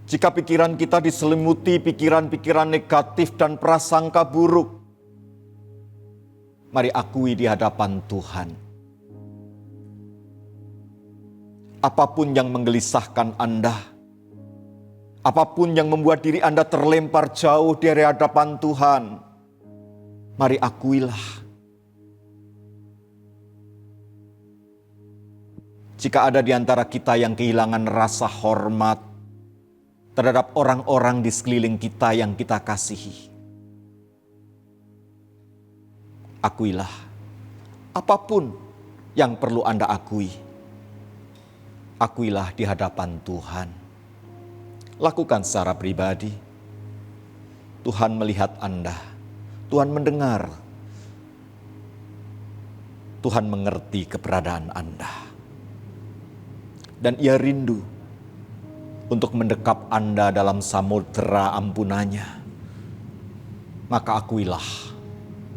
Jika pikiran kita diselimuti pikiran-pikiran negatif dan prasangka buruk, mari akui di hadapan Tuhan. Apapun yang menggelisahkan Anda, apapun yang membuat diri Anda terlempar jauh dari hadapan Tuhan, mari akuilah. Jika ada di antara kita yang kehilangan rasa hormat terhadap orang-orang di sekeliling kita yang kita kasihi, akuilah. Apapun yang perlu Anda akui, akuilah di hadapan Tuhan. Lakukan secara pribadi. Tuhan melihat Anda, Tuhan mendengar, Tuhan mengerti keberadaan Anda. Dan Ia rindu untuk mendekap Anda dalam samudera ampunannya. Maka akuilah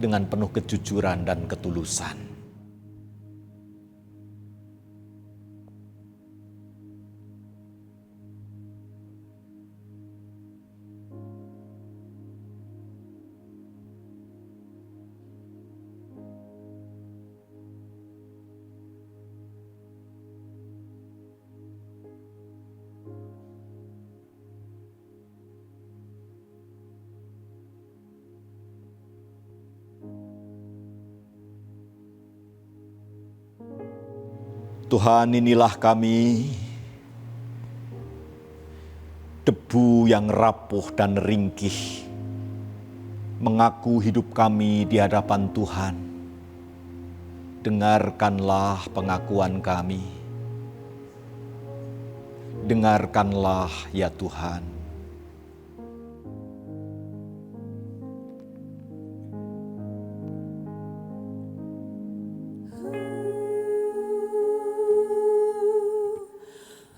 dengan penuh kejujuran dan ketulusan. Tuhan, inilah kami, debu yang rapuh dan ringkih, mengaku hidup kami di hadapan Tuhan. Dengarkanlah pengakuan kami. Dengarkanlah ya Tuhan.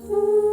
Ooh.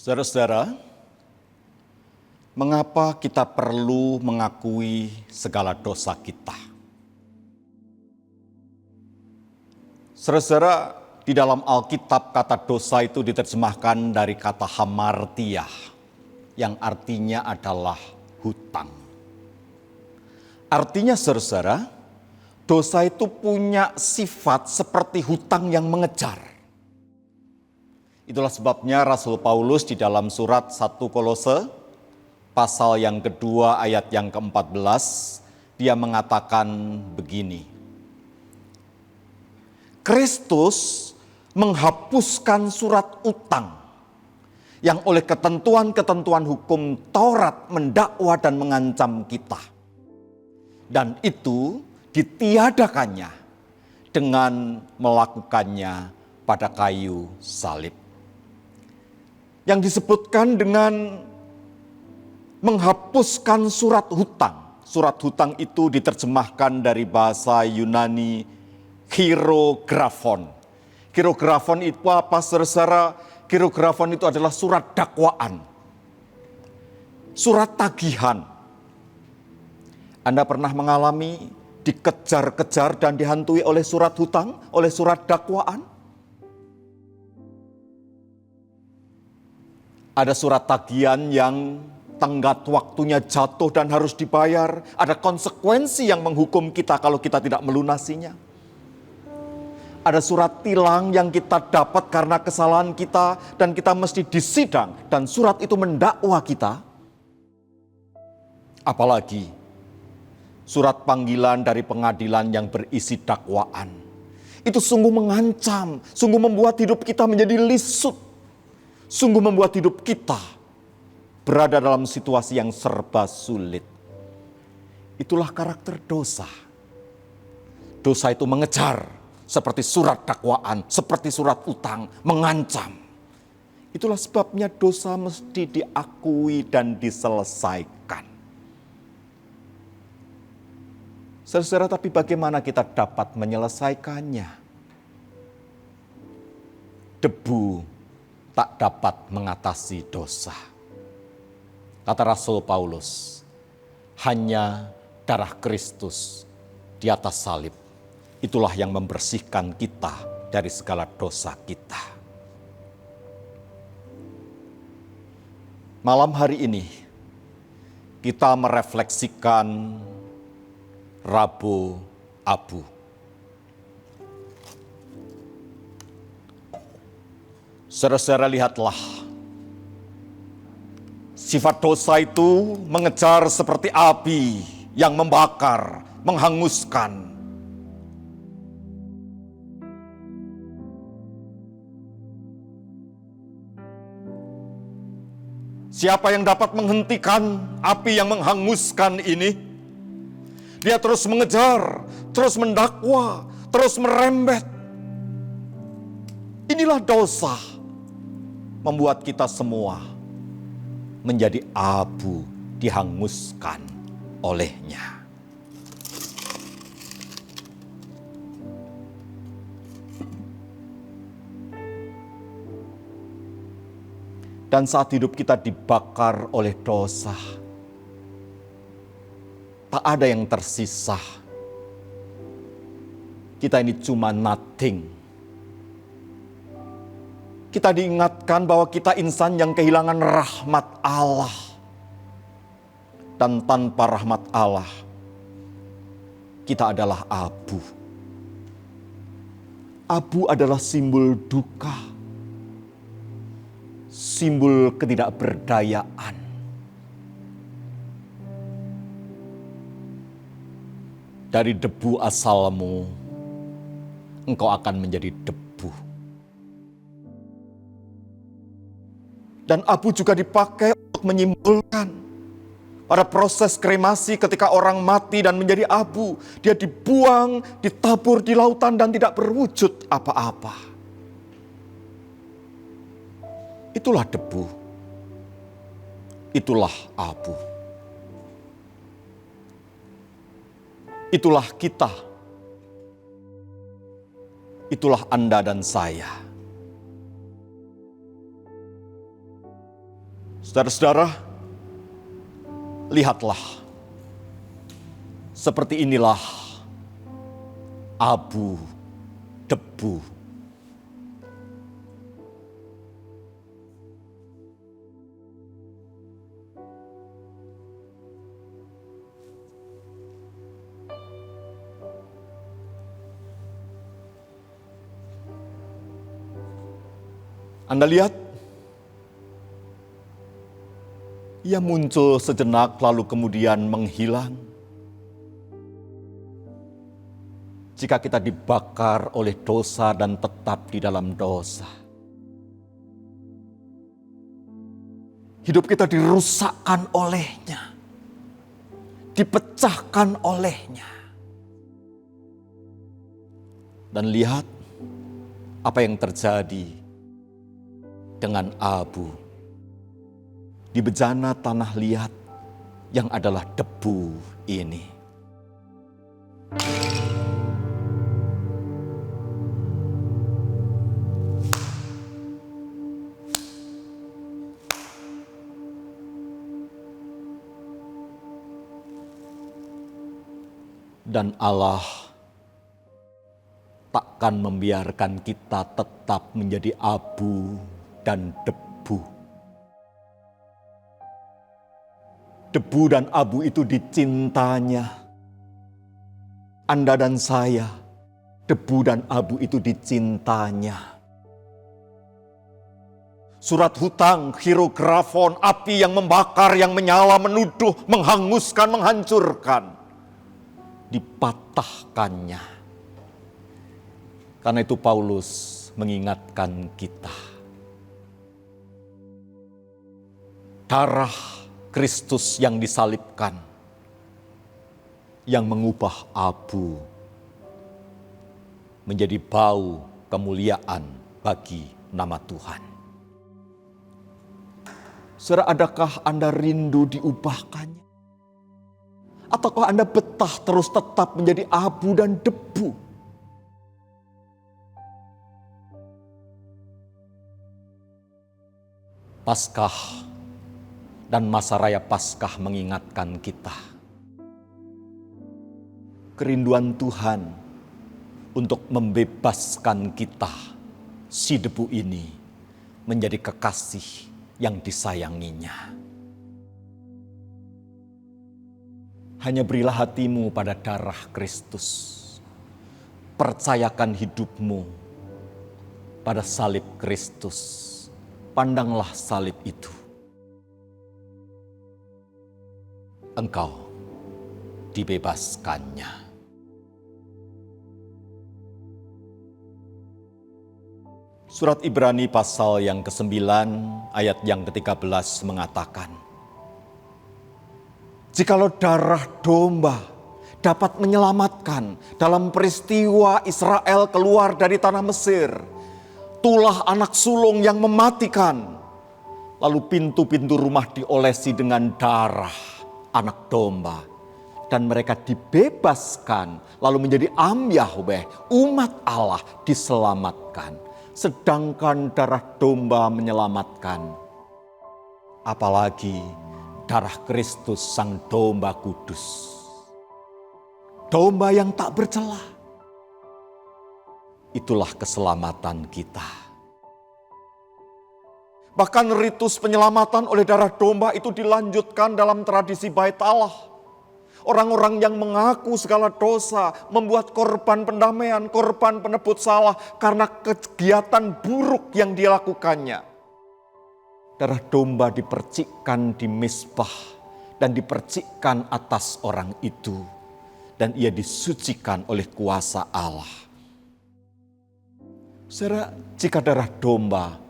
Saudara-saudara, mengapa kita perlu mengakui segala dosa kita? Saudara-saudara, di dalam Alkitab kata dosa itu diterjemahkan dari kata hamartiah, yang artinya adalah hutang. Artinya saudara-saudara, dosa itu punya sifat seperti hutang yang mengejar. Itulah sebabnya Rasul Paulus di dalam surat 1 Kolose, pasal yang kedua ayat yang ke-14, dia mengatakan begini. Kristus menghapuskan surat utang yang oleh ketentuan-ketentuan hukum Taurat mendakwa dan mengancam kita. Dan itu ditiadakannya dengan melakukannya pada kayu salib. Yang disebutkan dengan menghapuskan surat hutang. Surat hutang itu diterjemahkan dari bahasa Yunani chirografon. Chirografon itu apa, saudara? Chirografon itu adalah surat dakwaan. Surat tagihan. Anda pernah mengalami dikejar-kejar dan dihantui oleh surat hutang, oleh surat dakwaan? Ada surat tagihan yang tenggat waktunya jatuh dan harus dibayar. Ada konsekuensi yang menghukum kita kalau kita tidak melunasinya. Ada surat tilang yang kita dapat karena kesalahan kita dan kita mesti disidang. Dan surat itu mendakwa kita. Apalagi surat panggilan dari pengadilan yang berisi dakwaan. Itu sungguh mengancam, sungguh membuat hidup kita menjadi lisut. Sungguh membuat hidup kita berada dalam situasi yang serba sulit. Itulah karakter dosa. Dosa itu mengejar seperti surat dakwaan, seperti surat utang, mengancam. Itulah sebabnya dosa mesti diakui dan diselesaikan. Saudara, tapi bagaimana kita dapat menyelesaikannya? Debu tak dapat mengatasi dosa. Kata Rasul Paulus, hanya darah Kristus di atas salib, itulah yang membersihkan kita dari segala dosa kita. Malam hari ini, kita merefleksikan Rabu Abu. Saudara-saudara, lihatlah. Sifat dosa itu mengejar seperti api yang membakar, menghanguskan. Siapa yang dapat menghentikan api yang menghanguskan ini? Dia terus mengejar, terus mendakwa, terus merembet. Inilah dosa. Membuat kita semua menjadi abu dihanguskan olehnya. Dan saat hidup kita dibakar oleh dosa, tak ada yang tersisa. Kita ini cuma nothing. Kita diingatkan bahwa kita insan yang kehilangan rahmat Allah. Dan tanpa rahmat Allah, kita adalah abu. Abu adalah simbol duka. Simbol ketidakberdayaan. Dari debu asalmu, engkau akan menjadi debu. Dan abu juga dipakai untuk menyimpulkan pada proses kremasi ketika orang mati dan menjadi abu. Dia dibuang, ditabur di lautan dan tidak berwujud apa-apa. Itulah debu. Itulah abu. Itulah kita. Itulah Anda dan saya. Saudara-saudara, lihatlah, seperti inilah abu, debu. Anda lihat, ia muncul sejenak lalu kemudian menghilang. Jika kita dibakar oleh dosa dan tetap di dalam dosa, hidup kita dirusakkan olehnya, dipecahkan olehnya. Dan lihat apa yang terjadi dengan abu di bejana tanah liat yang adalah debu ini. Dan Allah takkan membiarkan kita tetap menjadi abu dan debu. Debu dan abu itu dicintanya. Anda dan saya, debu dan abu itu dicintanya. Surat hutang, hierografon, api yang membakar, yang menyala, menuduh, menghanguskan, menghancurkan. Dipatahkannya. Karena itu Paulus mengingatkan kita. Darah Kristus yang disalibkan, yang mengubah abu menjadi bau kemuliaan bagi nama Tuhan. Saudara, adakah Anda rindu diubahkannya? Ataukah Anda betah terus tetap menjadi abu dan debu? Paskah dan masa raya Paskah mengingatkan kita kerinduan Tuhan untuk membebaskan kita, si debu ini, menjadi kekasih yang disayanginya. Hanya berilah hatimu pada darah Kristus. Percayakan hidupmu pada salib Kristus. Pandanglah salib itu. Engkau dibebaskannya. Surat Ibrani pasal yang ke-9 ayat yang ke-13 mengatakan, jikalau darah domba dapat menyelamatkan dalam peristiwa Israel keluar dari tanah Mesir, tulah anak sulung yang mematikan, lalu pintu-pintu rumah diolesi dengan darah anak domba, dan mereka dibebaskan, lalu menjadi am Yahweh, umat Allah diselamatkan. Sedangkan darah domba menyelamatkan, apalagi darah Kristus sang domba kudus. Domba yang tak bercela. Itulah keselamatan kita. Bahkan ritus penyelamatan oleh darah domba itu dilanjutkan dalam tradisi Bait Allah. Orang-orang yang mengaku segala dosa membuat korban pendamaian, korban penebut salah karena kegiatan buruk yang dilakukannya. Darah domba dipercikkan di mezbah dan dipercikkan atas orang itu, dan ia disucikan oleh kuasa Allah. Saudara, jika darah domba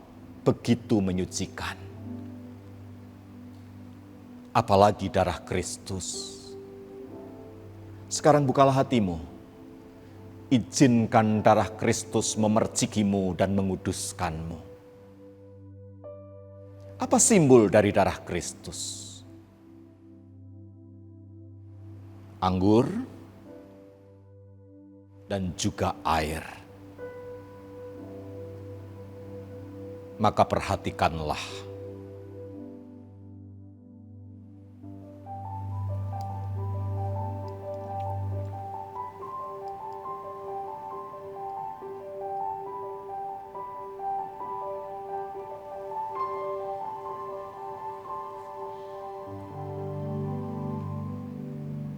begitu menyucikan, apalagi darah Kristus. Sekarang bukalah hatimu, izinkan darah Kristus memercikimu dan menguduskanmu. Apa simbol dari darah Kristus? Anggur dan juga air. Maka perhatikanlah,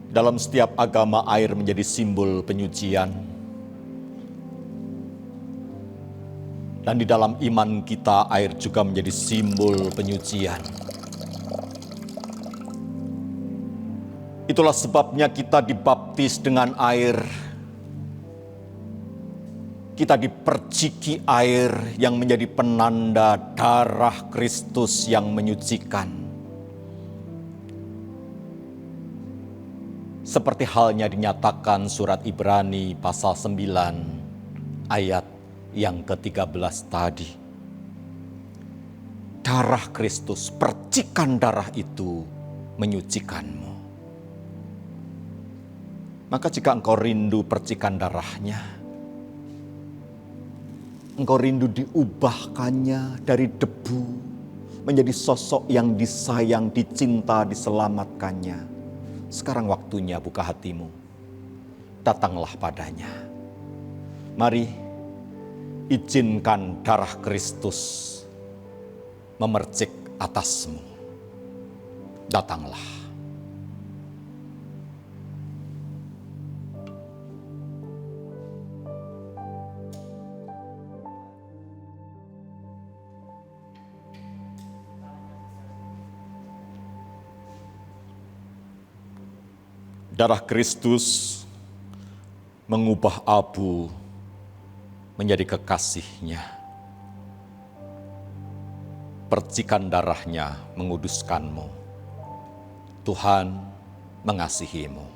Dalam setiap agama air menjadi simbol penyucian. Dan di dalam iman kita air juga menjadi simbol penyucian. Itulah sebabnya kita dibaptis dengan air. Kita diperciki air yang menjadi penanda darah Kristus yang menyucikan. Seperti halnya dinyatakan surat Ibrani pasal 9 ayat yang ke-13 tadi. Darah Kristus, percikan darah itu menyucikanmu. Maka jika engkau rindu percikan darahnya, engkau rindu diubahkannya dari debu menjadi sosok yang disayang, dicinta, diselamatkannya. Sekarang waktunya buka hatimu. Datanglah padanya. Mari izinkan darah Kristus memercik atasmu. Datanglah. Darah Kristus mengubah abu menjadi kekasihnya. Percikan darahnya menguduskanmu. Tuhan mengasihimu.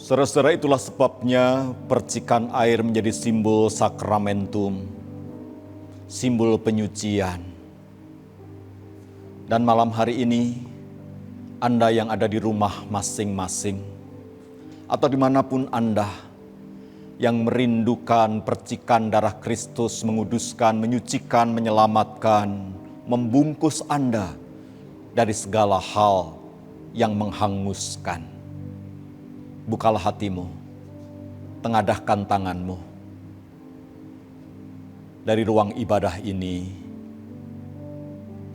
Saudara-saudara, itulah sebabnya percikan air menjadi simbol sakramentum, simbol penyucian. Dan malam hari ini, Anda yang ada di rumah masing-masing, atau dimanapun Anda yang merindukan percikan darah Kristus menguduskan, menyucikan, menyelamatkan, membungkus Anda dari segala hal yang menghanguskan. Bukalah hatimu, tengadahkan tanganmu. Dari ruang ibadah ini,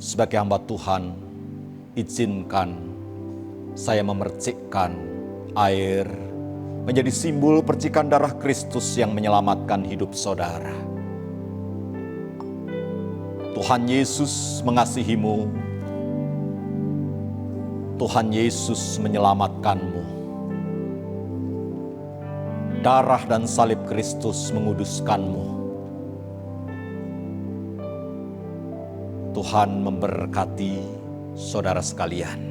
sebagai hamba Tuhan, izinkan saya memercikkan air menjadi simbol percikan darah Kristus yang menyelamatkan hidup saudara. Tuhan Yesus mengasihimu. Tuhan Yesus menyelamatkanmu. Darah dan salib Kristus menguduskanmu. Tuhan memberkati saudara sekalian.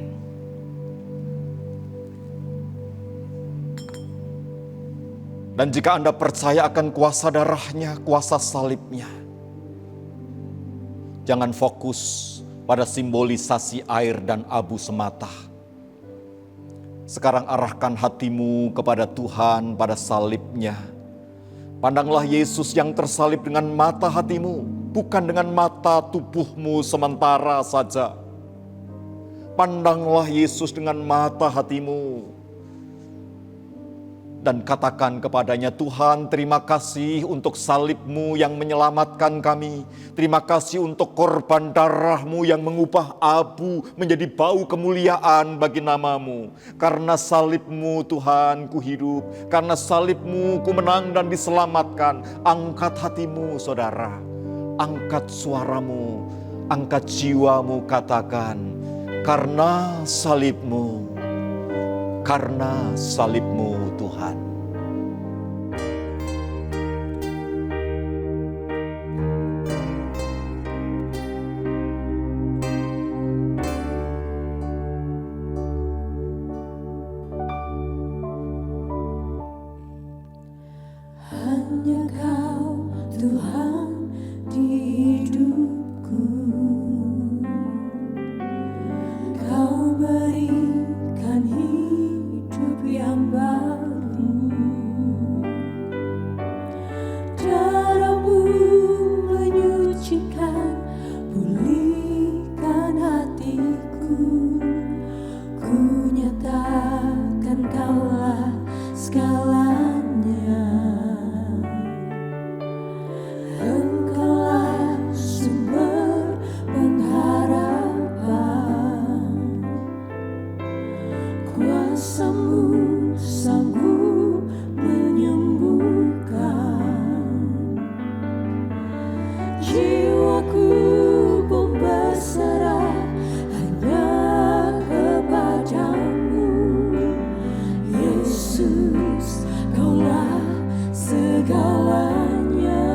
Dan jika Anda percaya akan kuasa darahnya, kuasa salibnya, jangan fokus pada simbolisasi air dan abu semata. Sekarang arahkan hatimu kepada Tuhan pada salibnya. Pandanglah Yesus yang tersalib dengan mata hatimu, bukan dengan mata tubuhmu sementara saja. Pandanglah Yesus dengan mata hatimu. Dan katakan kepadanya, Tuhan, terima kasih untuk salib-Mu yang menyelamatkan kami. Terima kasih untuk korban darah-Mu yang mengubah abu menjadi bau kemuliaan bagi nama-Mu. Karena salib-Mu Tuhan ku hidup, karena salib-Mu ku menang dan diselamatkan. Angkat hatimu saudara, angkat suaramu, angkat jiwamu, katakan, karena salibmu Tuhan. Hanya Kau Tuhan di hidupku, Kau berikan hidup yang baru. Darah-Mu menyucikan, pulihkan hatiku. Ku nyatakan Kaulah segalanya. Engkaulah sumber pengharapan, kuasa-Mu sanggup menyembuhkan. Jiwaku pun berserah hanya kepada-Mu, Yesus, Kaulah segalanya.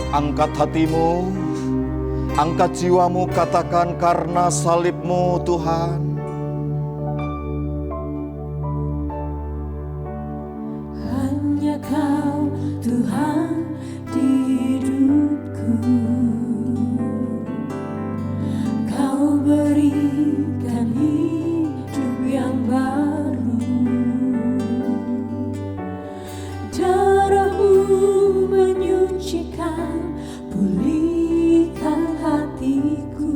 Angkat hatimu, angkat jiwamu, katakan, karena salib-Mu Tuhan. Hanya Kau Tuhan di hidupku, Kau berikan hidup yang baru. Darah-Mu menyucikan, pulihkan hatiku.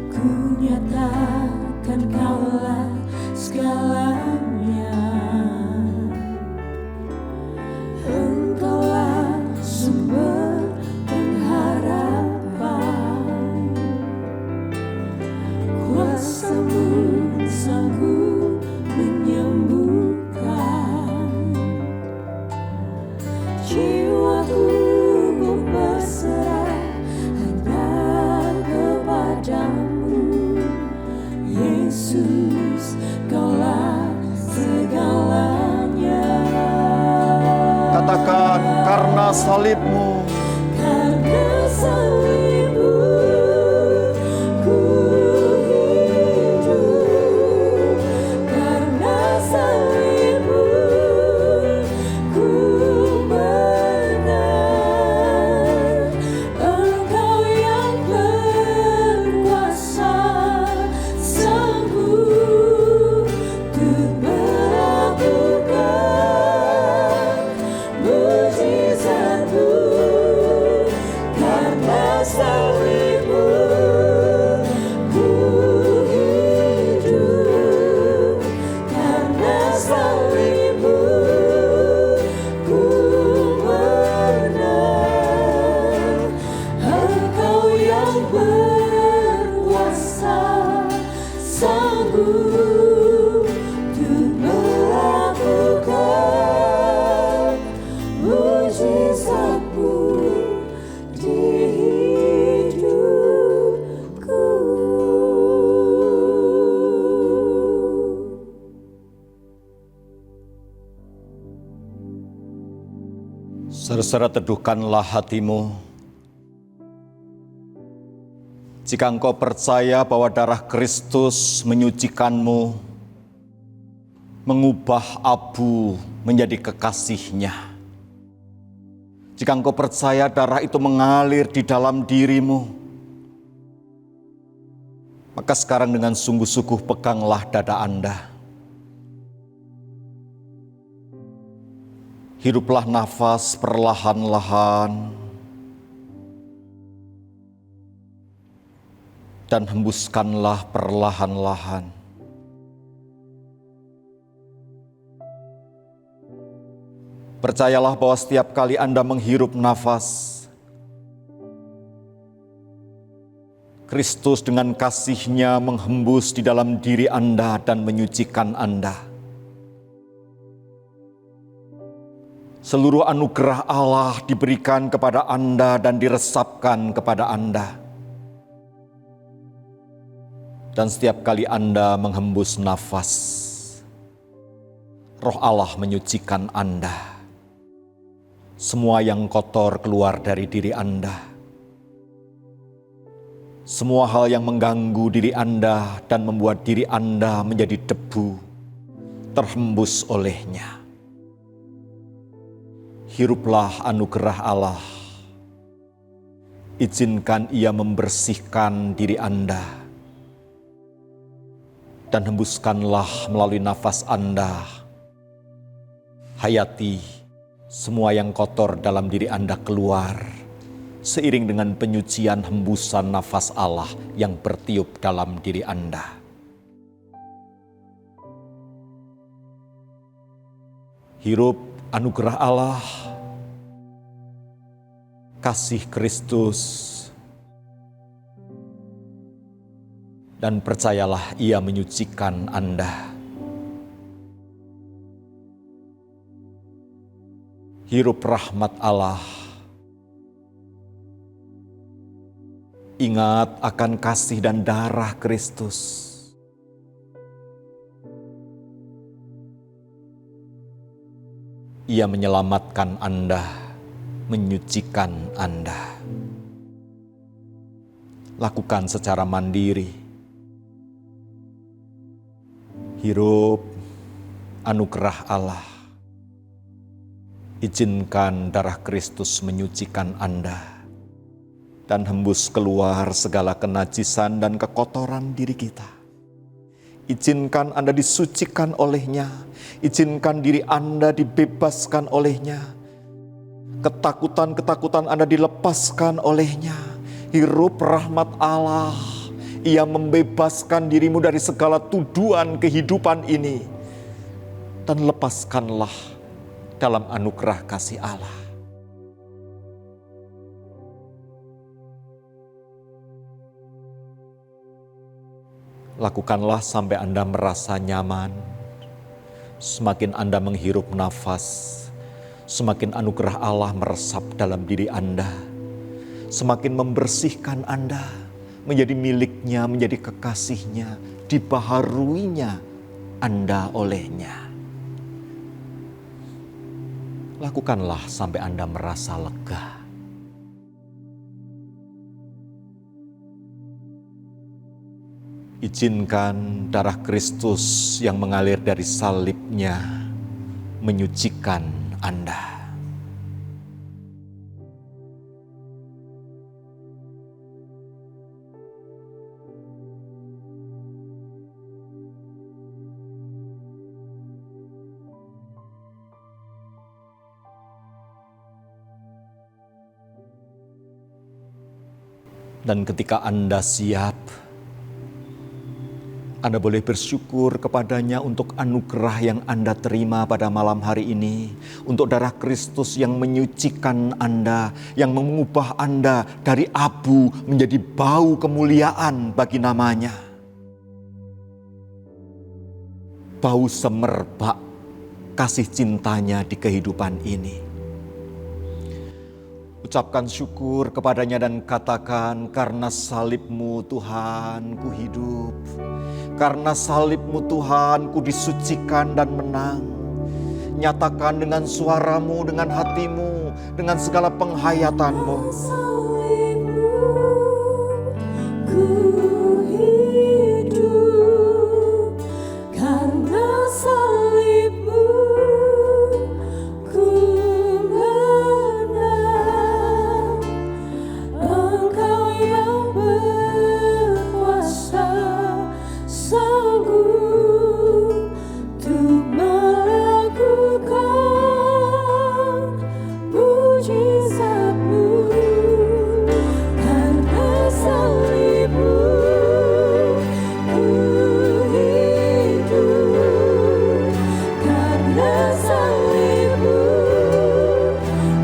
Ku nyatakan Kaulah segalanya. Engkaulah sumber pengharapan, kuasa-Mu sanggup menyembuhkan. Jiwaku pun berserah hanya kepada-Mu, Yesus, Kaulah segalanya. Katakan, karena salib-Mu, Karena salib-Mu ku hidup, karena salib-Mu ku menang. Engkau yang berkuasa, sanggup untuk melakukan mujizat-Mu. Saudara-saudara, teduhkanlah hatimu. Jika engkau percaya bahwa darah Kristus menyucikanmu, mengubah abu menjadi kekasihnya. Jika engkau percaya darah itu mengalir di dalam dirimu, maka sekarang dengan sungguh-sungguh peganglah dada Anda. Hiduplah nafas perlahan-lahan dan hembuskanlah perlahan-lahan. Percayalah bahwa setiap kali Anda menghirup nafas, Kristus dengan kasih-Nya menghembus di dalam diri Anda dan menyucikan Anda. Seluruh anugerah Allah diberikan kepada Anda dan diresapkan kepada Anda. Dan setiap kali Anda menghembus nafas, Roh Allah menyucikan Anda. Semua yang kotor keluar dari diri Anda. Semua hal yang mengganggu diri Anda dan membuat diri Anda menjadi debu, terhembus olehnya. Hiruplah anugerah Allah. Izinkan Ia membersihkan diri Anda. Dan hembuskanlah melalui nafas Anda. Hayati semua yang kotor dalam diri Anda keluar, seiring dengan penyucian hembusan nafas Allah yang bertiup dalam diri Anda. Hirup anugerah Allah, kasih Kristus, dan percayalah Ia menyucikan Anda. Hirup rahmat Allah. Ingat akan kasih dan darah Kristus. Ia menyelamatkan Anda, menyucikan Anda. Lakukan secara mandiri. Hirup anugerah Allah. Izinkan darah Kristus menyucikan Anda dan hembus keluar segala kenajisan dan kekotoran diri kita. Izinkan Anda disucikan olehnya. Izinkan diri Anda dibebaskan olehnya. Ketakutan-ketakutan Anda dilepaskan olehnya. Hirup rahmat Allah. Ia membebaskan dirimu dari segala tuduhan kehidupan ini. Dan lepaskanlah dalam anugerah kasih Allah. Lakukanlah sampai Anda merasa nyaman. Semakin Anda menghirup nafas, semakin anugerah Allah meresap dalam diri Anda. Semakin membersihkan Anda, menjadi miliknya, menjadi kekasihnya, dibaharuinya Anda olehnya. Lakukanlah sampai Anda merasa lega. Izinkan darah Kristus yang mengalir dari salibnya menyucikan Anda. Dan ketika Anda siap, Anda boleh bersyukur kepadanya untuk anugerah yang Anda terima pada malam hari ini. Untuk darah Kristus yang menyucikan Anda, yang mengubah Anda dari abu menjadi bau kemuliaan bagi namanya. Bau semerbak kasih cintanya di kehidupan ini. Ucapkan syukur kepadanya dan katakan, karena salib-Mu Tuhan ku hidup. Karena salib-Mu Tuhan ku disucikan dan menang. Nyatakan dengan suaramu, dengan hatimu, dengan segala penghayatanmu. Salibmu ku hidup, karena salibmu ku menang. Engkau yang berkuasa sanggup untuk melakukan mujizat-Mu, karena salib-Mu ku hidup, karena salib-Mu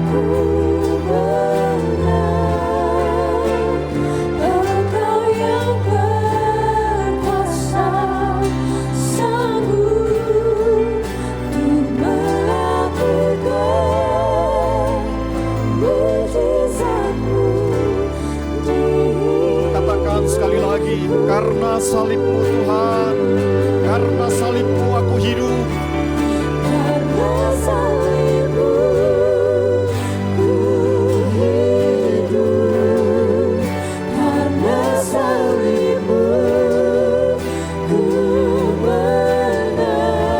ku menang. Engkau yang berkuasa sanggup untuk melakukan mujizat-Mu di Katakan sekali lagi, karena salib-Mu Tuhan, karena salib-Mu aku hidup. karena salib-Mu ku hidup, karena salib-Mu ku menang.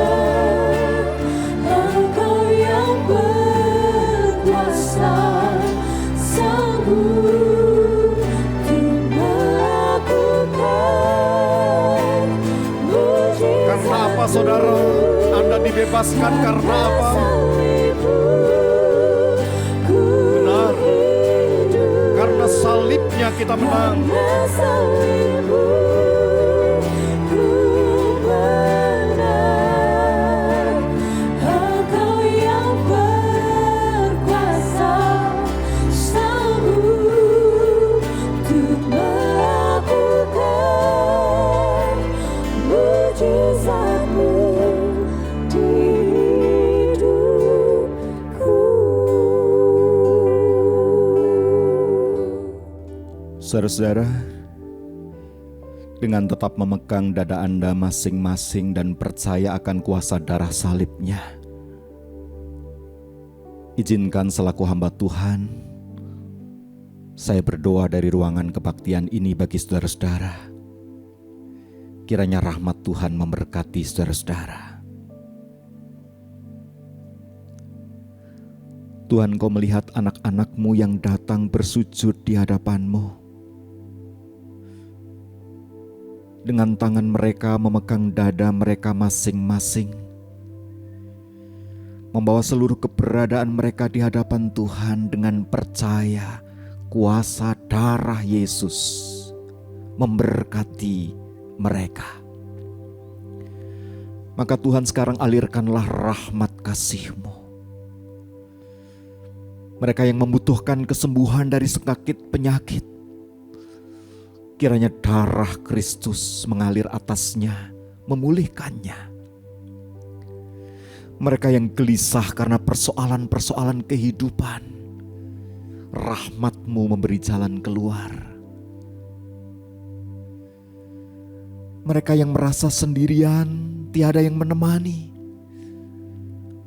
Engkau yang berkuasa sanggup untuk melakukan mujizat. Karena apa saudara? Anda dibebaskan karena apa? Benar. Karena salibnya kita menang. Engkau yang berkuasa sanggup untuk melakukan mujizat-Mu di hidupku. Saudara-saudara, dengan tetap memegang dada Anda masing-masing dan percaya akan kuasa darah salibnya, izinkan selaku hamba Tuhan, saya berdoa dari ruangan kebaktian ini bagi saudara-saudara. Kiranya rahmat Tuhan memberkati saudara-saudara. Tuhan, Kau melihat anak-anak-Mu yang datang bersujud di hadapan-Mu. Dengan tangan mereka memegang dada mereka masing-masing, membawa seluruh keberadaan mereka di hadapan Tuhan dengan percaya kuasa darah Yesus memberkati mereka. Maka Tuhan, sekarang alirkanlah rahmat kasih-Mu. Mereka yang membutuhkan kesembuhan dari sakit penyakit, kiranya darah Kristus mengalir atasnya, memulihkannya. Mereka yang gelisah karena persoalan-persoalan kehidupan, rahmat-Mu memberi jalan keluar. Mereka yang merasa sendirian, tiada yang menemani,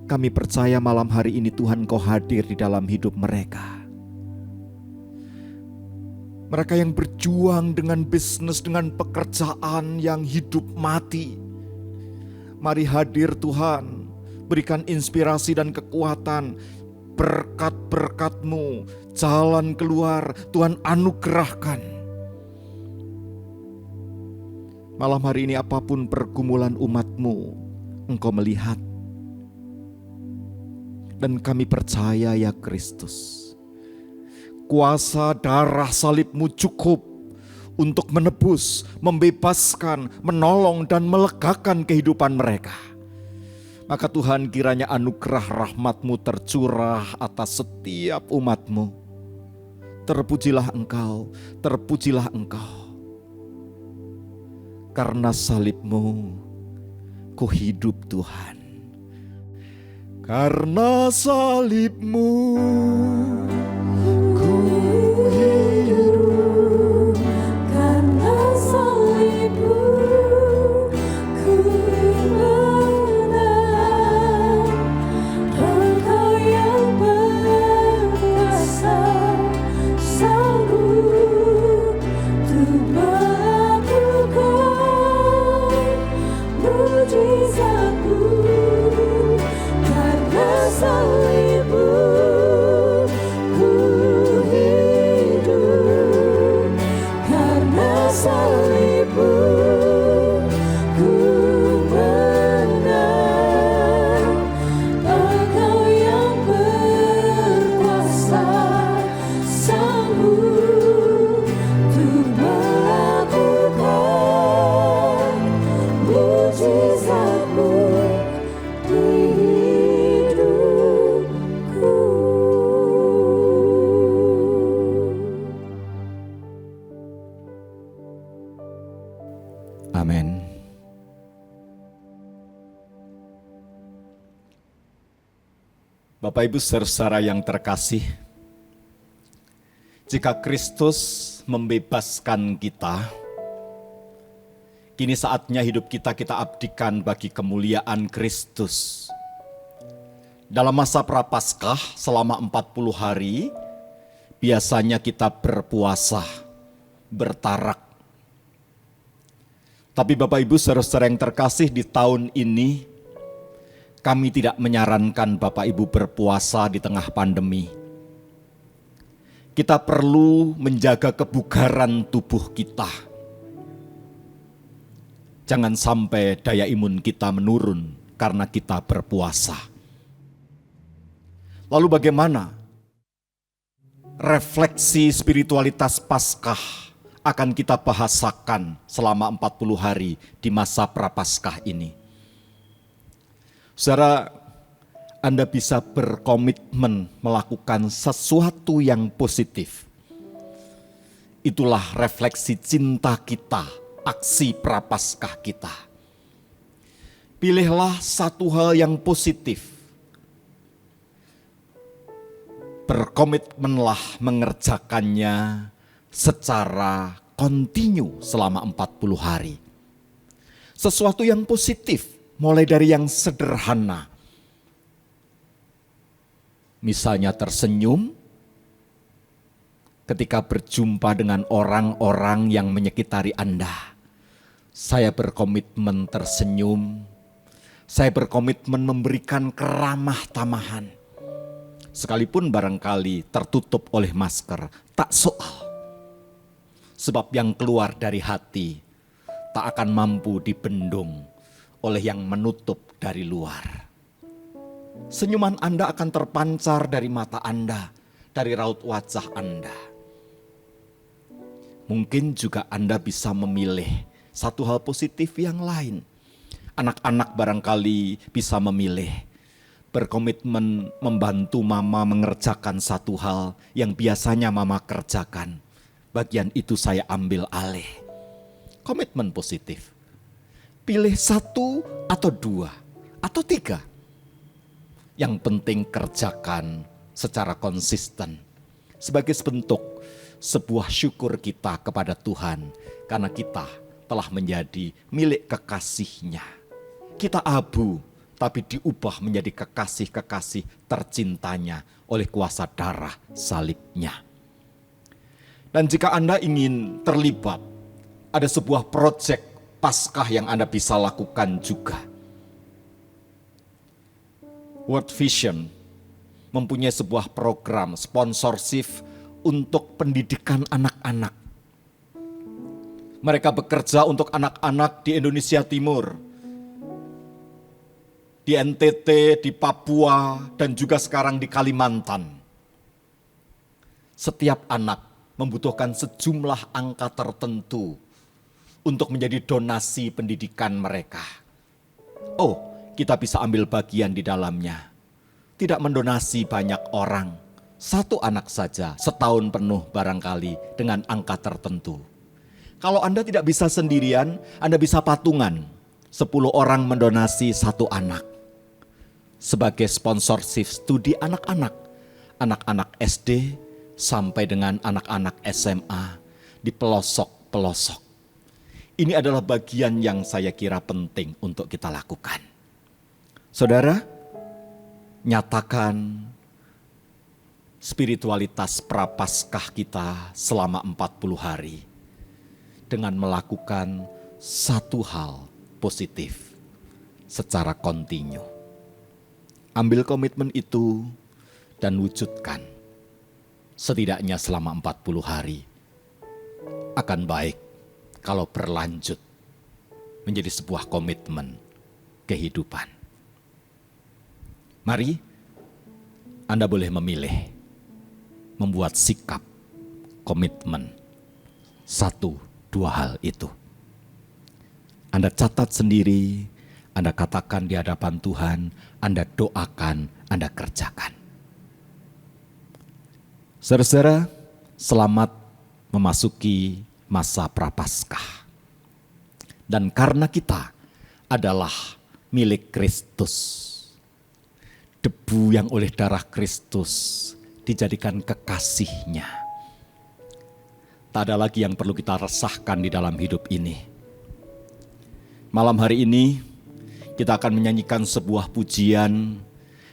kami percaya malam hari ini Tuhan Kau hadir di dalam hidup mereka. Mereka yang berjuang dengan bisnis, dengan pekerjaan yang hidup mati, mari hadir Tuhan, berikan inspirasi dan kekuatan, berkat-berkat-Mu, jalan keluar Tuhan anugerahkan. Malam hari ini apapun pergumulan umat-Mu, Engkau melihat. Dan kami percaya ya Kristus, kuasa darah salib-Mu cukup untuk menebus, membebaskan, menolong dan melegakan kehidupan mereka. Maka Tuhan, kiranya anugerah rahmat-Mu tercurah atas setiap umat-Mu. Terpujilah Engkau, terpujilah Engkau. Karena salib-Mu, ku hidup Tuhan. Karena salib-Mu, ku hidup. Karena salib-Mu ku menang. Engkau yang berkuasa Bapak Ibu saudara yang terkasih, jika Kristus membebaskan kita, kini saatnya hidup kita abdikan bagi kemuliaan Kristus. Dalam masa Prapaskah selama 40 hari, biasanya kita berpuasa, bertarak. Tapi Bapak Ibu saudara yang terkasih, di tahun ini kami tidak menyarankan Bapak Ibu berpuasa di tengah pandemi. Kita perlu menjaga kebugaran tubuh kita. Jangan sampai daya imun kita menurun karena kita berpuasa. Lalu bagaimana refleksi spiritualitas Paskah akan kita bahasakan selama 40 hari di masa Prapaskah ini? Saudara, Anda bisa berkomitmen melakukan sesuatu yang positif. Itulah refleksi cinta kita, aksi Prapaskah kita. Pilihlah satu hal yang positif. Berkomitmenlah mengerjakannya secara kontinu selama 40 hari. Sesuatu yang positif. Mulai dari yang sederhana, misalnya tersenyum ketika berjumpa dengan orang-orang yang menyekitari Anda. Saya berkomitmen tersenyum, saya berkomitmen memberikan keramah tamahan. Sekalipun barangkali tertutup oleh masker, tak soal. Sebab yang keluar dari hati tak akan mampu dibendung oleh yang menutup dari luar. Senyuman Anda akan terpancar dari mata Anda, dari raut wajah Anda. Mungkin juga Anda bisa memilih satu hal positif yang lain. Anak-anak barangkali bisa memilih berkomitmen membantu mama mengerjakan satu hal yang biasanya mama kerjakan. Bagian itu saya ambil alih. Komitmen positif. Pilih 1 atau 2 atau 3. Yang penting kerjakan secara konsisten. Sebagai bentuk sebuah syukur kita kepada Tuhan. Karena kita telah menjadi milik kekasih-Nya. Kita abu, tapi diubah menjadi kekasih-kekasih tercintanya oleh kuasa darah salib-Nya. Dan jika Anda ingin terlibat, ada sebuah proyek Paskah yang Anda bisa lakukan juga. World Vision mempunyai sebuah program sponsorship untuk pendidikan anak-anak. Mereka bekerja untuk anak-anak di Indonesia Timur, di NTT, di Papua, dan juga sekarang di Kalimantan. Setiap anak membutuhkan sejumlah angka tertentu untuk menjadi donasi pendidikan mereka. Oh, kita bisa ambil bagian di dalamnya. Tidak mendonasi banyak orang, 1 anak saja setahun penuh barangkali dengan angka tertentu. Kalau Anda tidak bisa sendirian, Anda bisa patungan. 10 orang mendonasi 1 anak. Sebagai sponsorship studi anak-anak. Anak-anak SD sampai dengan anak-anak SMA di pelosok-pelosok. Ini adalah bagian yang saya kira penting untuk kita lakukan. Saudara, nyatakan spiritualitas Prapaskah kita selama 40 hari dengan melakukan satu hal positif secara kontinu. Ambil komitmen itu dan wujudkan setidaknya selama 40 hari. Akan baik kalau berlanjut menjadi sebuah komitmen kehidupan. Mari Anda boleh memilih membuat sikap komitmen 1-2 hal itu. Anda catat sendiri, Anda katakan di hadapan Tuhan, Anda doakan, Anda kerjakan. Saudara-saudara, selamat memasuki masa Prapaskah. Dan karena kita adalah milik Kristus, debu yang oleh darah Kristus dijadikan kekasihnya. Tak ada lagi yang perlu kita resahkan di dalam hidup ini. Malam hari ini kita akan menyanyikan sebuah pujian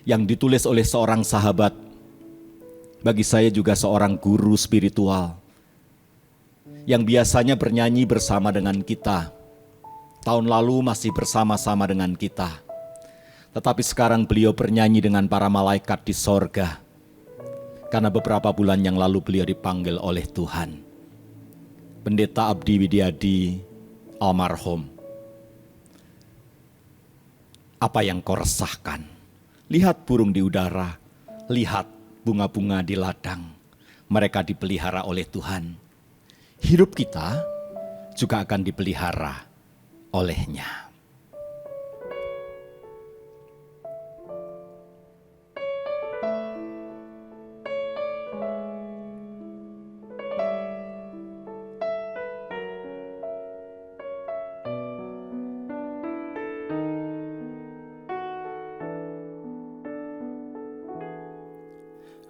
yang ditulis oleh seorang sahabat, bagi saya juga seorang guru spiritual, yang biasanya bernyanyi bersama dengan kita. Tahun lalu masih bersama-sama dengan kita. Tetapi sekarang beliau bernyanyi dengan para malaikat di sorga. Karena beberapa bulan yang lalu beliau dipanggil oleh Tuhan. Pendeta Abdi Widiadi almarhum. Apa yang kau resahkan? Lihat burung di udara, lihat bunga-bunga di ladang. Mereka dipelihara oleh Tuhan. Hidup kita juga akan dipelihara olehnya.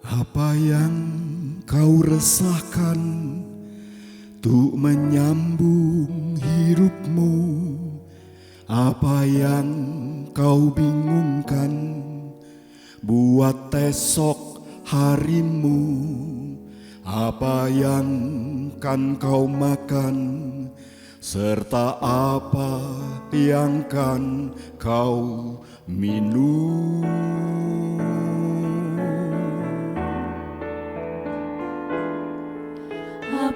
Apa yang kau resahkan untuk menyambung hidupmu? Apa yang kau bingungkan buat esok harimu? Apa yang kan kau makan, serta apa yang kan kau minum?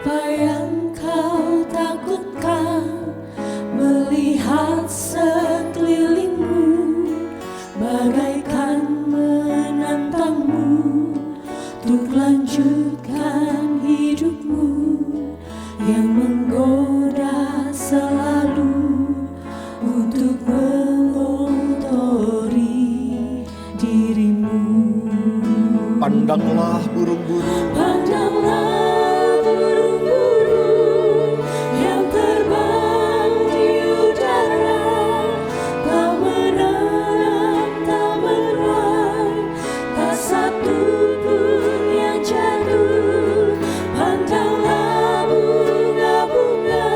Apa yang kau takutkan melihat sekelilingmu, bagaikan menantangmu untuk lanjutkan hidupmu, yang menggoda selalu untuk mengotori dirimu. Pandanglah burung-burung, Pandanglah burung-burung yang terbang di udara, tak menanam, tak menuai, tak satu pun yang jatuh. Pandanglah bunga-bunga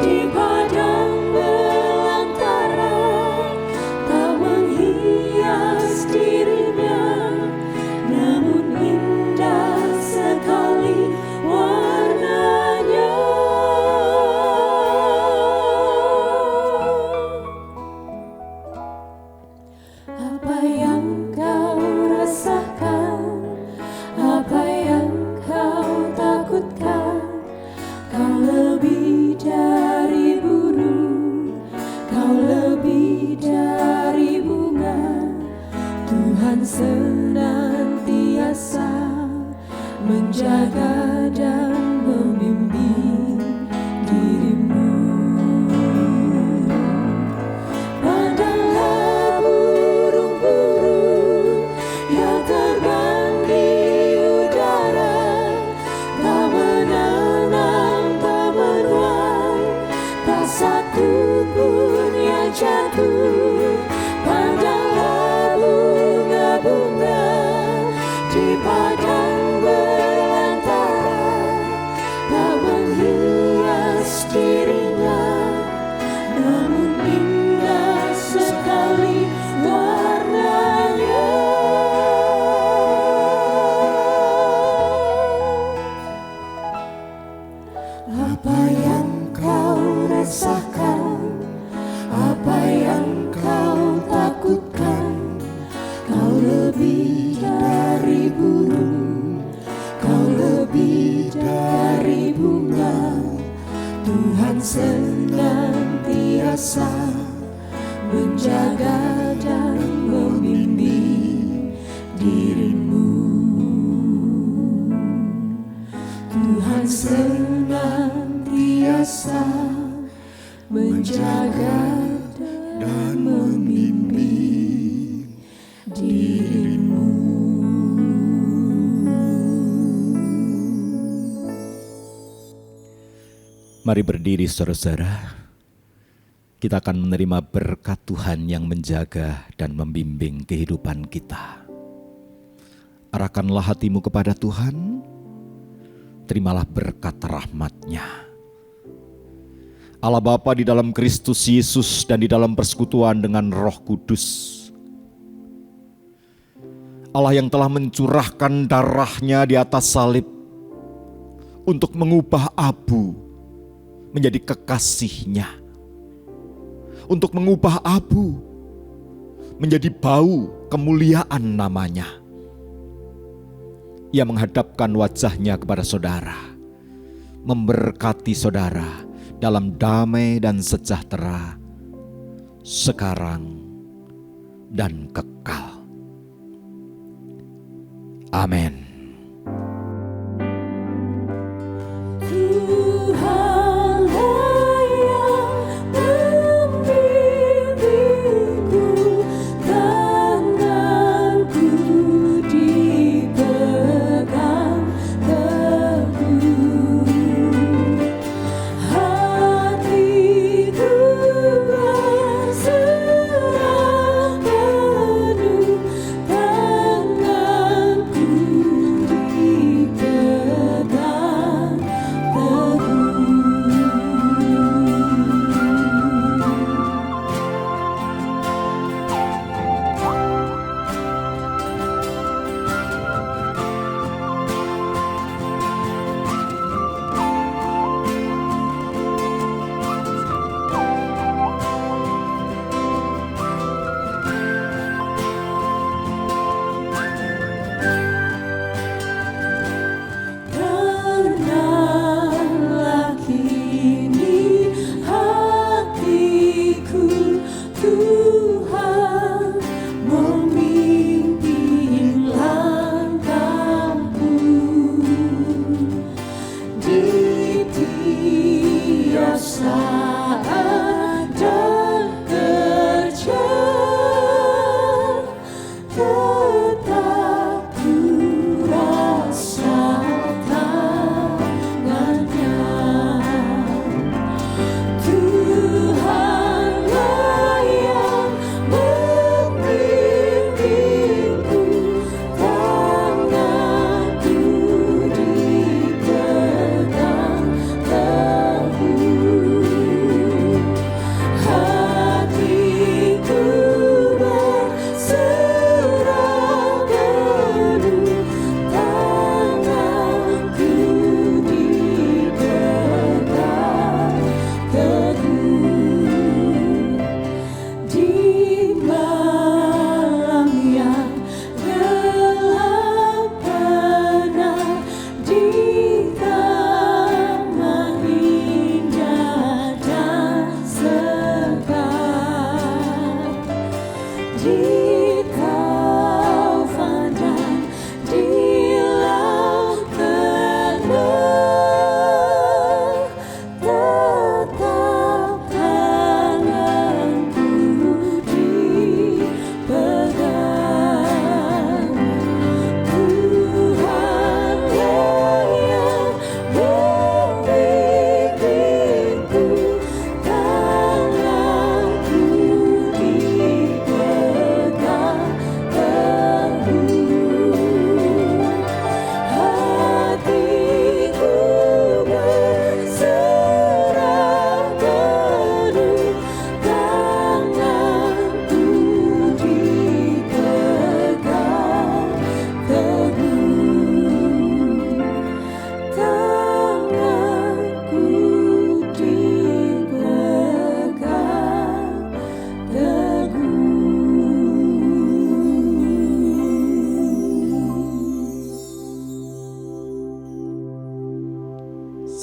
di padang belantara, tak menghias dirinya, namun indah sekali warnanya. Apa yang kau rasakan, apa yang kau takutkan, kau lebih dari burung, kau lebih dari bunga. Tuhan senantiasa menjaga dan membimbing dirimu. Pandanglah burung-burung yang terbang di udara, tak menanam, tak menuai, tak satu pun yang jatuh. Pandanglah bunga-bunga di padang belantara, tak menghias dirinya, namun indah sekali warnanya. Apa yang kau rasakan, apa yang kau takutkan, kau lebih dari burung, kau lebih dari bunga. Tuhan senantiasa menjaga dan membimbing dirimu. Tuhan senantiasa menjaga dan membimbing dirimu. Mari berdiri saudara-saudara. kita akan menerima berkat Tuhan yang menjaga dan membimbing kehidupan kita. Arahkanlah hatimu kepada Tuhan, terimalah berkat rahmat-Nya. Allah Bapa di dalam Kristus Yesus dan di dalam persekutuan dengan Roh Kudus, Allah yang telah mencurahkan darah-Nya di atas salib untuk mengubah abu menjadi kekasih-Nya, untuk mengubah abu menjadi bau kemuliaan namanya. Ia menghadapkan wajah-Nya kepada saudara, memberkati saudara dalam damai dan sejahtera sekarang dan kekal. Amin.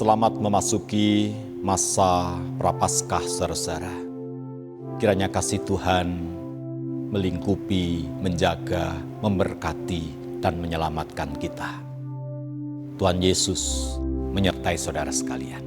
Selamat memasuki masa Prapaskah, saudara-saudara. Kiranya kasih Tuhan melingkupi, menjaga, memberkati, dan menyelamatkan kita. Tuhan Yesus menyertai saudara sekalian.